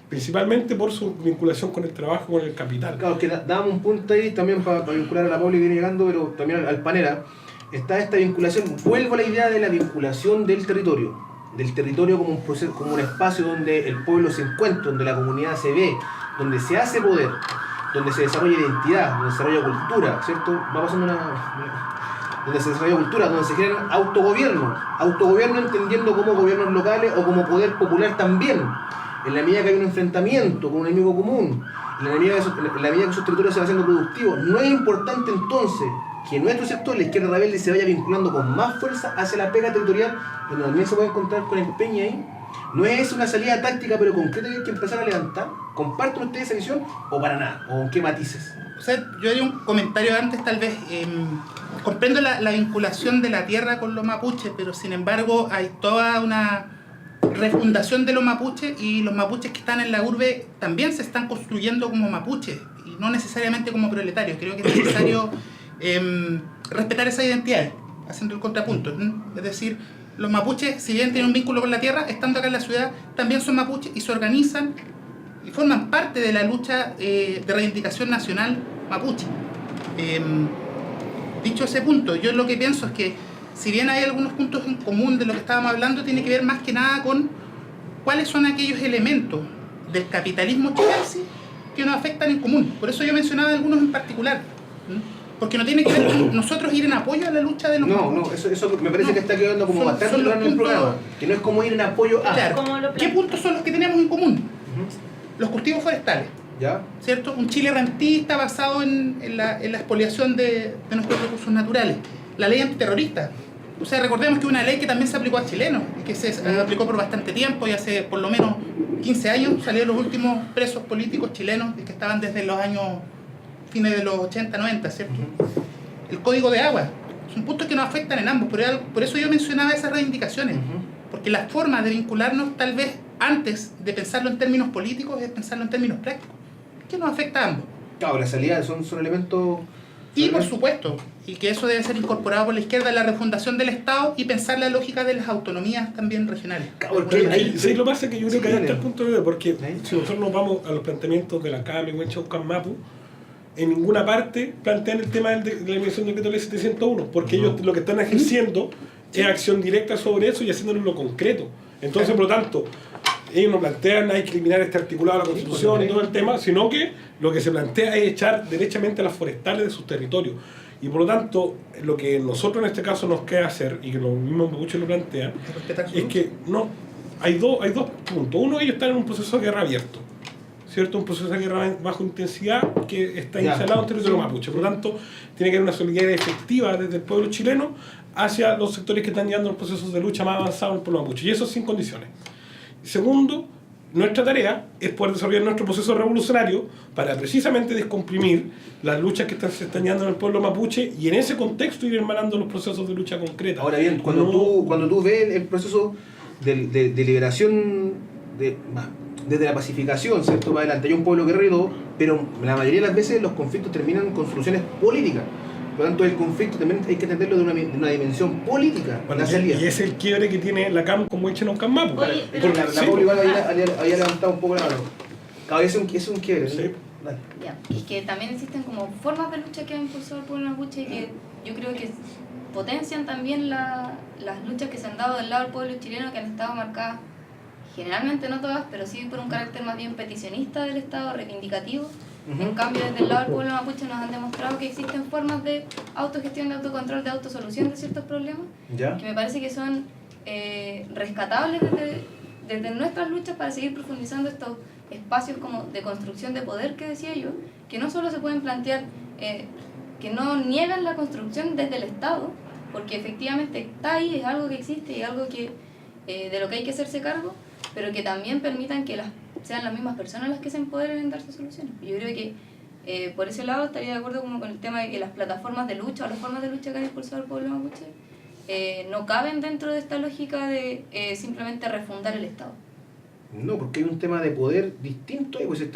Principalmente por su vinculación con el trabajo, con el capital. Claro, que damos un punto ahí también para vincular a la Pauli que viene llegando, pero también al panera. Está esta vinculación, vuelvo a la idea de la vinculación del territorio como un proceso, como un espacio donde el pueblo se encuentra, donde la comunidad se ve, donde se hace poder, donde se desarrolla identidad, donde se desarrolla cultura, ¿cierto? Va pasando donde se desarrolla cultura, donde se genera autogobierno entendiendo como gobiernos locales o como poder popular también, en la medida que hay un enfrentamiento con un enemigo común, en la medida que esos territorios se van haciendo productivos. No es importante entonces que nuestro sector, la izquierda rebelde, se vaya vinculando con más fuerza hacia la pega territorial, donde también se puede encontrar con empeño ahí. ¿No es una salida táctica pero concreta que hay que empezar a levantar? ¿Comparten ustedes esa visión o para nada? ¿O en qué matices? O sea, yo haría un comentario antes, tal vez. Comprendo la vinculación de la tierra con los mapuches, pero sin embargo hay toda una refundación de los mapuches, y los mapuches que están en la urbe también se están construyendo como mapuches y no necesariamente como proletarios. Creo que es necesario respetar esa identidad, haciendo el contrapunto. Es decir, Los mapuches, si bien tienen un vínculo con la tierra, estando acá en la ciudad, también son mapuches y se organizan y forman parte de la lucha de reivindicación nacional mapuche. Dicho ese punto, yo lo que pienso es que si bien hay algunos puntos en común de lo que estábamos hablando, tiene que ver más que nada con cuáles son aquellos elementos del capitalismo chilense que nos afectan en común. Por eso yo mencionaba algunos en particular. Porque no tiene que ver con nosotros ir en apoyo a la lucha de los mapuches. Eso me parece que está quedando como bastante claro en el programa. Que no es como ir en apoyo a... Claro. ¿Qué puntos son los que tenemos en común? Los cultivos forestales. ¿Ya? ¿Cierto? Un Chile rentista basado en la expoliación de nuestros recursos naturales. La ley antiterrorista. O sea, recordemos que una ley que también se aplicó a chilenos, y que se aplicó por bastante tiempo, y hace por lo menos 15 años salieron los últimos presos políticos chilenos que estaban desde los años fines de los 80, 90, ¿cierto? El código de agua. Son puntos que nos afectan en ambos. Por eso yo mencionaba esas reivindicaciones. Porque la forma de vincularnos, tal vez, antes de pensarlo en términos políticos, es pensarlo en términos prácticos. Que nos afecta a ambos. Claro, la salida son elementos... Y por supuesto, y que eso debe ser incorporado por la izquierda en la refundación del Estado y pensar la lógica de las autonomías también regionales. Sí, lo que pasa es que yo creo que ahí está el punto de vista, porque si nosotros nos vamos a los planteamientos de la CAME, Huencha, Ucán, Mapu, en ninguna parte plantean el tema de la emisión del decreto ley 701, porque ellos lo que están ejerciendo es acción directa sobre eso y haciéndolo en lo concreto. Entonces, por lo tanto, ellos no plantean hay que eliminar este articulado de la Constitución y todo el tema, sino que lo que se plantea es echar derechamente a las forestales de sus territorios. Y por lo tanto, lo que nosotros en este caso nos queda hacer, y que los mismos mapuches lo plantean, es que no hay dos puntos. Uno, ellos están en un proceso de guerra abierto, ¿cierto? Un proceso de guerra bajo intensidad que está instalado en territorio mapuche. Por lo tanto, tiene que haber una solidaridad efectiva desde el pueblo chileno hacia los sectores que están llevando los procesos de lucha más avanzados en el pueblo mapuche. Y eso sin condiciones. Segundo, nuestra tarea es poder desarrollar nuestro proceso revolucionario para precisamente descomprimir las luchas que se están llevando en el pueblo mapuche y en ese contexto ir hermanando los procesos de lucha concreta. Ahora bien, cuando tú ves el proceso de liberación desde la pacificación, ¿cierto? Para adelante hay un pueblo guerrero, pero la mayoría de las veces los conflictos terminan con soluciones políticas. Por lo tanto, el conflicto también hay que entenderlo de una dimensión política. Bueno, y es el quiebre que tiene la CAM como hecho en un CAM Mapu. Porque la CAM igual había levantado un poco la mano. Cada vez es un quiebre. Sí. Ya. Y que también existen como formas de lucha que ha impulsado el pueblo mapuche y que yo creo que potencian también las luchas que se han dado del lado del pueblo chileno, que han estado marcadas, generalmente no todas, pero sí por un carácter más bien peticionista del Estado, reivindicativo. En cambio, desde el lado del pueblo mapuche nos han demostrado que existen formas de autogestión, de autocontrol, de autosolución de ciertos problemas, que me parece que son rescatables desde nuestras luchas para seguir profundizando estos espacios como de construcción de poder que decía yo, que no solo se pueden plantear, que no niegan la construcción desde el Estado, porque efectivamente está ahí, es algo que existe y algo que de lo que hay que hacerse cargo, pero que también permitan que sean las mismas personas las que se empoderen en darse soluciones. Yo creo que por ese lado estaría de acuerdo como con el tema de que las plataformas de lucha o las formas de lucha que han impulsado el pueblo mapuche no caben dentro de esta lógica de simplemente refundar el Estado. No, porque hay un tema de poder distinto, pues hay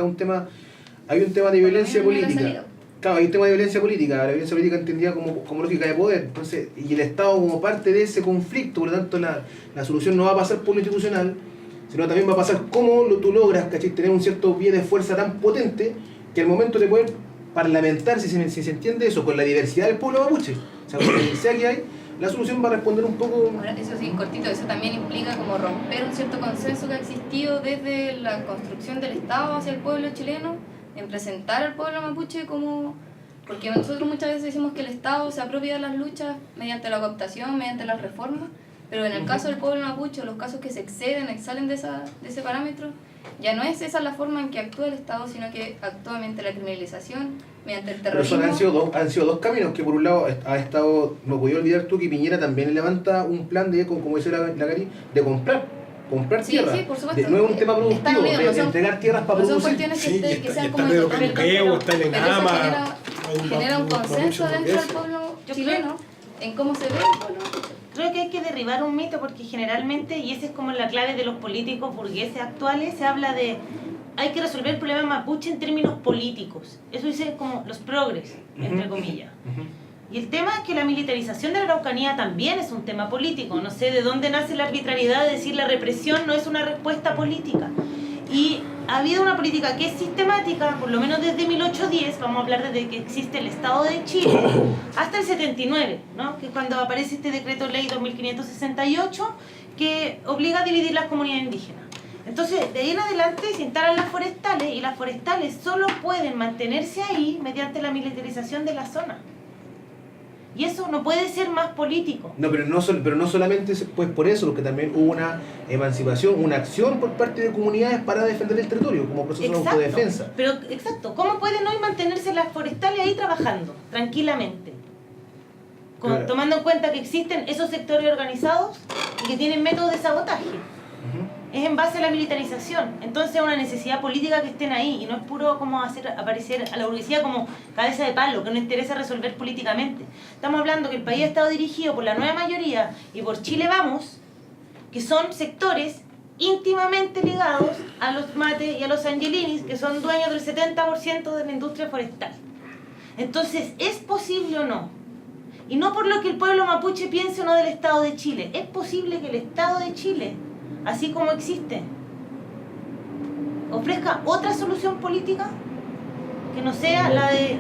un tema de violencia política. Claro, hay un tema de violencia política, la violencia política entendida como lógica de poder, entonces, y el Estado como parte de ese conflicto, por lo tanto la solución no va a pasar por lo institucional, sino también va a pasar cómo tú logras, ¿cachai? Tener un cierto pie de fuerza tan potente que al momento de poder parlamentar, si se entiende eso, con la diversidad del pueblo mapuche, o sea, con la diversidad que hay, la solución va a responder un poco... Ahora, eso sí, cortito, eso también implica como romper un cierto consenso que ha existido desde la construcción del Estado hacia el pueblo chileno, en presentar al pueblo mapuche como... Porque nosotros muchas veces decimos que el Estado se apropia de las luchas mediante la cooptación, mediante las reformas, pero en el caso del pueblo mapuche, los casos que se exceden de ese parámetro, ya no es esa la forma en que actúa el Estado, sino que actúa mediante la criminalización, mediante el terrorismo. Pero han sido dos caminos, que por un lado ha estado, no podía olvidar tú que Piñera también levanta un plan de, como dice la Cari, de comprar tierras. Sí, por supuesto. No es un tema productivo, de entregar tierras para producir. Son cuestiones que sean como importantes, pero eso genera un consenso dentro del pueblo chileno en cómo se ve el pueblo. Creo que hay que derribar un mito porque generalmente, y esa es como la clave de los políticos burgueses actuales, se habla de hay que resolver el problema mapuche en términos políticos. Eso dicen como los progres, entre comillas. Y el tema es que la militarización de la Araucanía también es un tema político. No sé de dónde nace la arbitrariedad de decir la represión no es una respuesta política. Y ha habido una política que es sistemática, por lo menos desde 1810, vamos a hablar desde que existe el Estado de Chile, hasta el 79, ¿no? Que es cuando aparece este decreto ley 2568 que obliga a dividir las comunidades indígenas. Entonces, de ahí en adelante se instalan las forestales, y las forestales solo pueden mantenerse ahí mediante la militarización de la zona. Y eso no puede ser más político. No, pero no solamente pues por eso, porque también hubo una emancipación, una acción por parte de comunidades para defender el territorio, como proceso de autodefensa. Pero, exacto, ¿cómo pueden hoy mantenerse las forestales ahí trabajando tranquilamente? Claro. Tomando en cuenta que existen esos sectores organizados y que tienen métodos de sabotaje. Es en base a la militarización. Entonces es una necesidad política que estén ahí, y no es puro como hacer aparecer a la burguesía como cabeza de palo, que no interesa resolver políticamente. Estamos hablando que el país ha estado dirigido por la nueva mayoría y por Chile Vamos, que son sectores íntimamente ligados a los Mate y a los Angelinis, que son dueños del 70% de la industria forestal. Entonces, ¿es posible o no? Y no por lo que el pueblo mapuche piense o no del Estado de Chile. Es posible que el Estado de Chile, así como existe, ofrezca otra solución política que no sea la de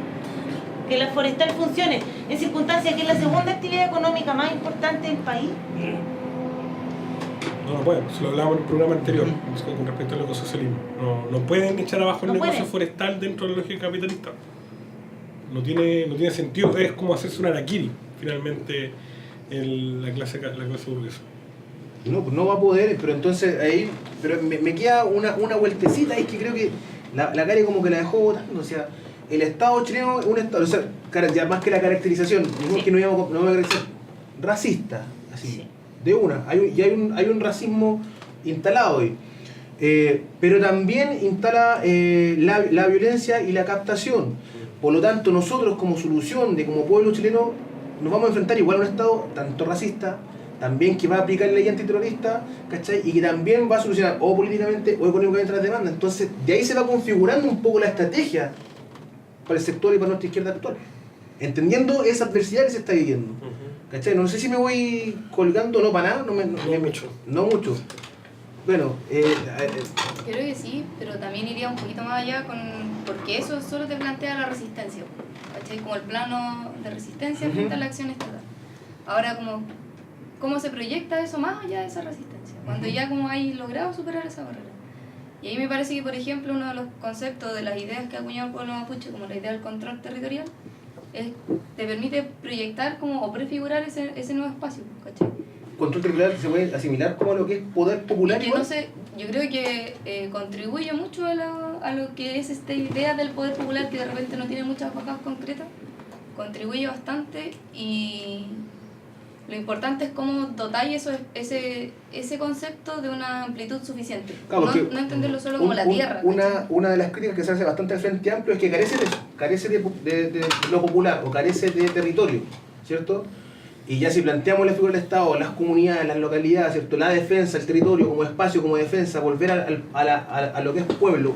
que la forestal funcione en circunstancias que es la segunda actividad económica más importante del país. No pueden, se lo hablábamos en el programa anterior con respecto al ecosocialismo. No pueden echar abajo el negocio forestal dentro de la lógica capitalista. No tiene sentido, es como hacerse un harakiri finalmente la clase burguesa. No va a poder, pero entonces ahí me queda una vueltecita ahí que creo que la Cari como que la dejó botando. O sea, el Estado chileno es un Estado, o sea, ya más que la caracterización, dijimos que no iba a caracterizar racista, así, de una. Hay un racismo instalado hoy. Pero también instala la violencia y la captación. Por lo tanto, nosotros como solución como pueblo chileno nos vamos a enfrentar igual a un Estado tanto racista, también que va a aplicar ley antiterrorista, ¿cachai? Y que también va a solucionar o políticamente o económicamente las demandas. Entonces, de ahí se va configurando un poco la estrategia para el sector y para nuestra izquierda actual. Entendiendo esa adversidad que se está viviendo. ¿Cachai? No sé si me voy colgando, no para nada, no mucho. Bueno, creo que sí, pero también iría un poquito más allá porque eso solo te plantea la resistencia, ¿cachai? Como el plano de resistencia frente a la acción estatal. Ahora, ¿cómo se proyecta eso más allá de esa resistencia? Cuando ya como hay logrado superar esa barrera. Y ahí me parece que, por ejemplo, uno de los conceptos de las ideas que ha acuñado el pueblo mapuche, como la idea del control territorial, te permite proyectar como o prefigurar ese nuevo espacio, ¿cachai? ¿Control territorial se puede asimilar como lo que es poder popular? Y que no sé, yo creo que contribuye mucho a lo que es esta idea del poder popular, que de repente no tiene muchas bajas concretas. Contribuye bastante, y lo importante es cómo dotáis ese concepto de una amplitud suficiente. Claro, no entenderlo solo como la tierra. Una de las críticas que se hace bastante al Frente Amplio es que carece de eso, carece de lo popular o carece de territorio, ¿cierto? Y ya si planteamos la figura del Estado, las comunidades, las localidades, ¿cierto? La defensa, el territorio como espacio, como defensa, volver a lo que es pueblo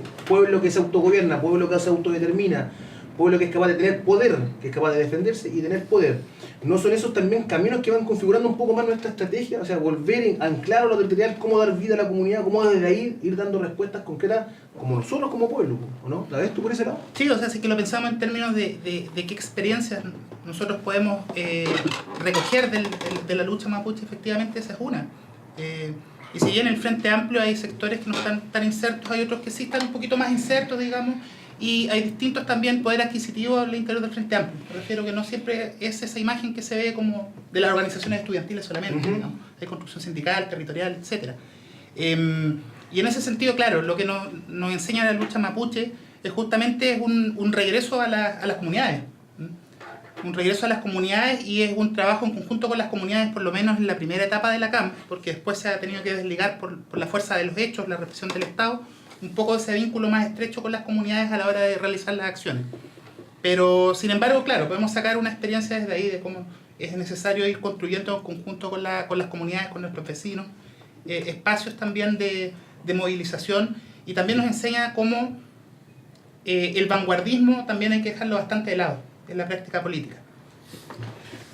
que se autogobierna, pueblo que se autodetermina, pueblo que es capaz de tener poder, que es capaz de defenderse y tener poder. ¿No son esos también caminos que van configurando un poco más nuestra estrategia? O sea, volver a anclar a lo territorial, cómo dar vida a la comunidad, cómo desde ahí ir dando respuestas concretas como nosotros como pueblo, ¿o no? ¿La ves tú por ese lado? Sí, o sea, si que lo pensamos en términos de qué experiencias nosotros podemos recoger de la lucha mapuche, efectivamente esa es una. Y si bien en el Frente Amplio hay sectores que no están tan insertos, hay otros que sí están un poquito más insertos, digamos, y hay distintos también poder adquisitivo al interior del Frente Amplio. Me refiero que no siempre es esa imagen que se ve como de las organizaciones estudiantiles solamente, ¿no? Hay construcción sindical, territorial, etc. Y en ese sentido, claro, lo que nos enseña la lucha mapuche es justamente un regreso a las comunidades. Un regreso a las comunidades, y es un trabajo en conjunto con las comunidades, por lo menos en la primera etapa de la CAM, porque después se ha tenido que desligar por la fuerza de los hechos, la represión del Estado, un poco ese vínculo más estrecho con las comunidades a la hora de realizar las acciones. Pero, sin embargo, claro, podemos sacar una experiencia desde ahí de cómo es necesario ir construyendo en conjunto con las comunidades, con nuestros vecinos, espacios también de movilización, y también nos enseña cómo el vanguardismo también hay que dejarlo bastante de lado en la práctica política.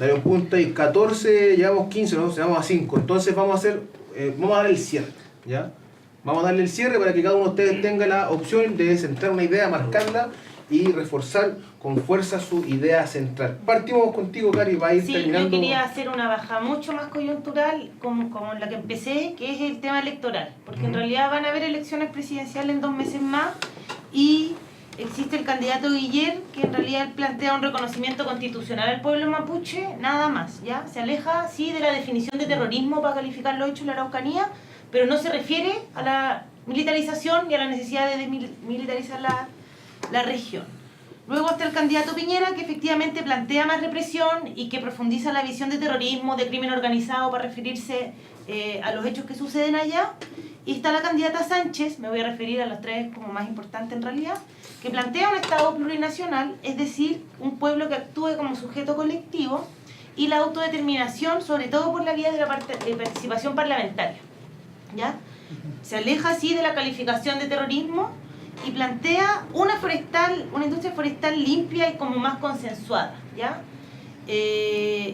Dale un punto y 14, llevamos 15, ¿no? Llevamos a 5. Entonces vamos a dar el cierre, ¿ya? Vamos a darle el cierre para que cada uno de ustedes tenga la opción de centrar una idea, marcarla y reforzar con fuerza su idea central. Partimos contigo, Cari, va a ir terminando. Yo quería hacer una baja mucho más coyuntural, como la que empecé, que es el tema electoral. Porque en realidad van a haber elecciones presidenciales en 2 meses más y existe el candidato Guiller, que en realidad él plantea un reconocimiento constitucional al pueblo mapuche, nada más, ¿ya? Se aleja, sí, de la definición de terrorismo para calificar los hechos en la Araucanía, pero no se refiere a la militarización y a la necesidad de desmilitarizar la región. Luego está el candidato Piñera, que efectivamente plantea más represión y que profundiza la visión de terrorismo, de crimen organizado, para referirse a los hechos que suceden allá. Y está la candidata Sánchez, me voy a referir a las 3 como más importantes en realidad, que plantea un Estado plurinacional, es decir, un pueblo que actúe como sujeto colectivo, y la autodeterminación, sobre todo por la vía de la participación parlamentaria, ¿ya? Se aleja así de la calificación de terrorismo y plantea una industria forestal limpia y como más consensuada, ¿ya?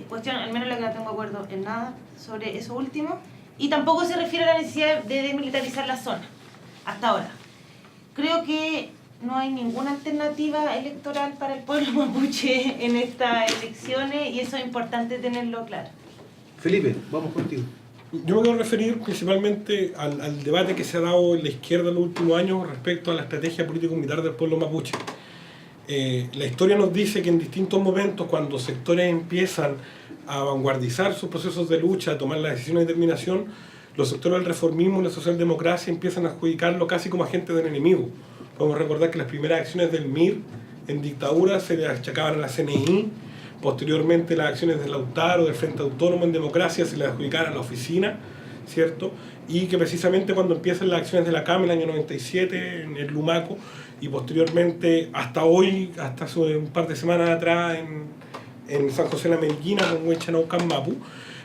Cuestión, al menos la que no tengo acuerdo en nada sobre eso último, y tampoco se refiere a la necesidad de desmilitarizar la zona, hasta ahora. Creo que no hay ninguna alternativa electoral para el pueblo mapuche en estas elecciones y eso es importante tenerlo claro. Felipe, vamos contigo. Yo me quiero referir principalmente al debate que se ha dado en la izquierda en los últimos años respecto a la estrategia político-militar del pueblo mapuche. La historia nos dice que en distintos momentos, cuando sectores empiezan a vanguardizar sus procesos de lucha, a tomar las decisiones de determinación, los sectores del reformismo y la socialdemocracia empiezan a adjudicarlo casi como agentes del enemigo. Podemos recordar que las primeras acciones del MIR en dictadura se le achacaban a la CNI, posteriormente las acciones del Lautaro, del Frente Autónomo en democracia, se le adjudicaban a la oficina, ¿cierto? Y que precisamente cuando empiezan las acciones de la CAM en el año 97, en el Lumaco, y posteriormente hasta hoy, hasta hace un par de semanas atrás en San José de la Meriquina con Huechanaucan Mapu,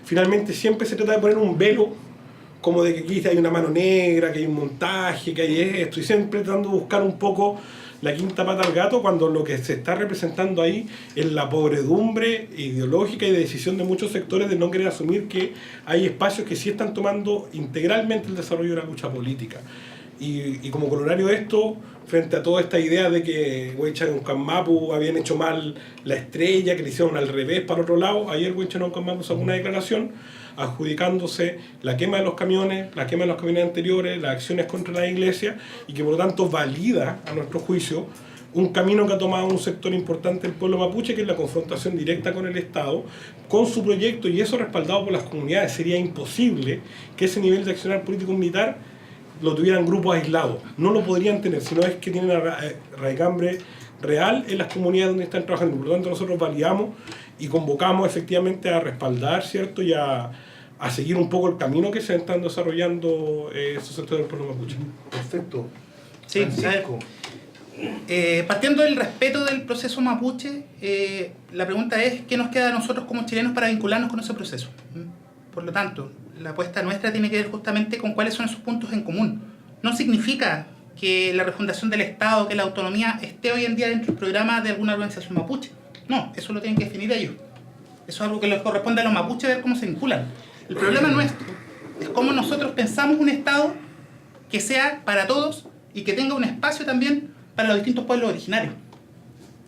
finalmente siempre se trata de poner un velo como de que aquí hay una mano negra, que hay un montaje, que hay esto, y siempre tratando de buscar un poco la quinta pata al gato, cuando lo que se está representando ahí es la podredumbre ideológica y de decisión de muchos sectores de no querer asumir que hay espacios que sí están tomando integralmente el desarrollo de la lucha política. Y como corolario de esto, frente a toda esta idea de que Huechanaucan Mapu habían hecho mal la estrella, que le hicieron al revés para otro lado, ayer Huechanaucan Mapu sacó una declaración adjudicándose la quema de los camiones, la quema de los camiones anteriores, las acciones contra la iglesia, y que por lo tanto valida, a nuestro juicio, un camino que ha tomado un sector importante del pueblo mapuche, que es la confrontación directa con el Estado, con su proyecto, y eso respaldado por las comunidades. Sería imposible que ese nivel de accionar político-militar lo tuvieran grupos aislados. No lo podrían tener, sino es que tienen raigambre real en las comunidades donde están trabajando. Por lo tanto, nosotros validamos y convocamos efectivamente a respaldar, ¿cierto? Y a seguir un poco el camino que se están desarrollando esos sectores del pueblo mapuche. Perfecto. Sí, partiendo del respeto del proceso mapuche, la pregunta es ¿qué nos queda a nosotros como chilenos para vincularnos con ese proceso? Por lo tanto, la apuesta nuestra tiene que ver justamente con cuáles son esos puntos en común. No significa que la refundación del Estado, que la autonomía esté hoy en día dentro del programa de alguna organización mapuche. No, eso lo tienen que definir ellos. Eso es algo que les corresponde a los mapuches ver cómo se vinculan. El problema nuestro es cómo nosotros pensamos un Estado que sea para todos y que tenga un espacio también para los distintos pueblos originarios.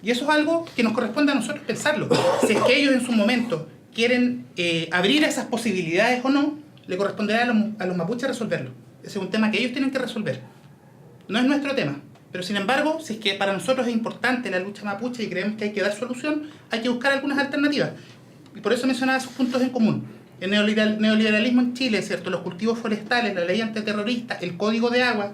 Y eso es algo que nos corresponde a nosotros pensarlo. Si es que ellos en su momento quieren abrir esas posibilidades o no, le corresponderá a los mapuches resolverlo. Ese es un tema que ellos tienen que resolver. No es nuestro tema. Pero sin embargo, si es que para nosotros es importante la lucha mapuche y creemos que hay que dar solución, hay que buscar algunas alternativas. Y por eso mencionaba esos puntos en común. El neoliberalismo en Chile, ¿cierto? Los cultivos forestales, la ley antiterrorista, el código de agua.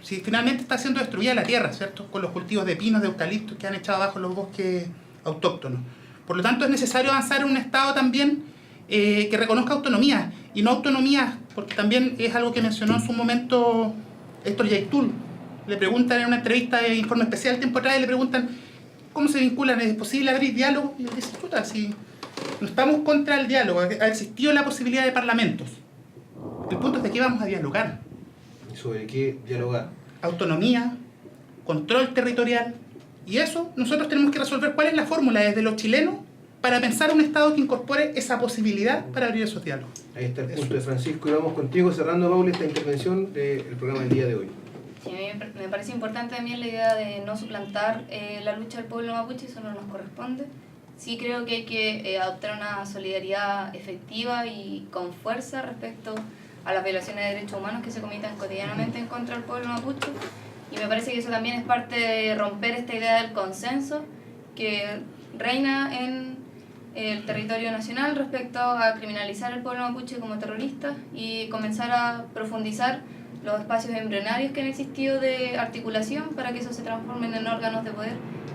Si finalmente está siendo destruida la tierra, ¿cierto? Con los cultivos de pinos, de eucaliptos que han echado abajo los bosques autóctonos. Por lo tanto, es necesario avanzar en un Estado también que reconozca autonomía. Y no autonomía, porque también es algo que mencionó en su momento Héctor Yaitul. Le preguntan en una entrevista de Informe Especial tiempo atrás, le preguntan ¿cómo se vinculan? ¿Es posible abrir diálogo? Y él dice, chuta, si no estamos contra el diálogo, ha existido la posibilidad de parlamentos. El punto es de qué vamos a dialogar. ¿Y sobre qué dialogar? Autonomía, control territorial, y eso nosotros tenemos que resolver cuál es la fórmula desde los chilenos para pensar un Estado que incorpore esa posibilidad para abrir esos diálogos. Ahí está el punto de Francisco y vamos contigo cerrando, Paula, esta intervención del programa del día de hoy. Sí, a mí me parece importante también la idea de no suplantar la lucha del pueblo mapuche, eso no nos corresponde. Sí creo que hay que adoptar una solidaridad efectiva y con fuerza respecto a las violaciones de derechos humanos que se cometan cotidianamente en contra del pueblo mapuche. Y me parece que eso también es parte de romper esta idea del consenso que reina en el territorio nacional respecto a criminalizar al pueblo mapuche como terrorista y comenzar a profundizar los espacios embrionarios que han existido de articulación para que eso se transformen en órganos de poder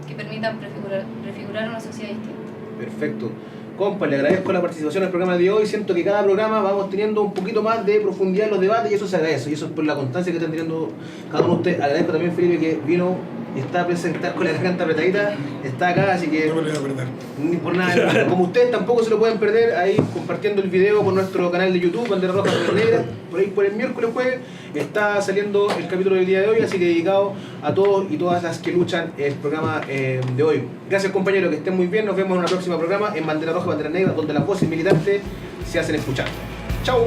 que permitan prefigurar una sociedad distinta. Perfecto. Compa, le agradezco la participación en el programa de hoy. Siento que cada programa vamos teniendo un poquito más de profundidad en los debates y eso se agradece. Y eso es por la constancia que están teniendo cada uno de ustedes. Agradezco también, Felipe, que vino y está presente con la garganta apretadita. Está acá, así que... No me lo voy a perder. Ni por nada. Como ustedes tampoco se lo pueden perder, ahí compartiendo el video por nuestro canal de YouTube, Bandera Roja, Bandera Negra. Por ahí por el miércoles, jueves, está saliendo el capítulo del día de hoy, así que dedicado a todos y todas las que luchan el programa de hoy. Gracias, compañeros, que estén muy bien. Nos vemos en un próximo programa en Bandera Roja, Bandera Negra, donde las voces militantes se hacen escuchar. ¡Chao!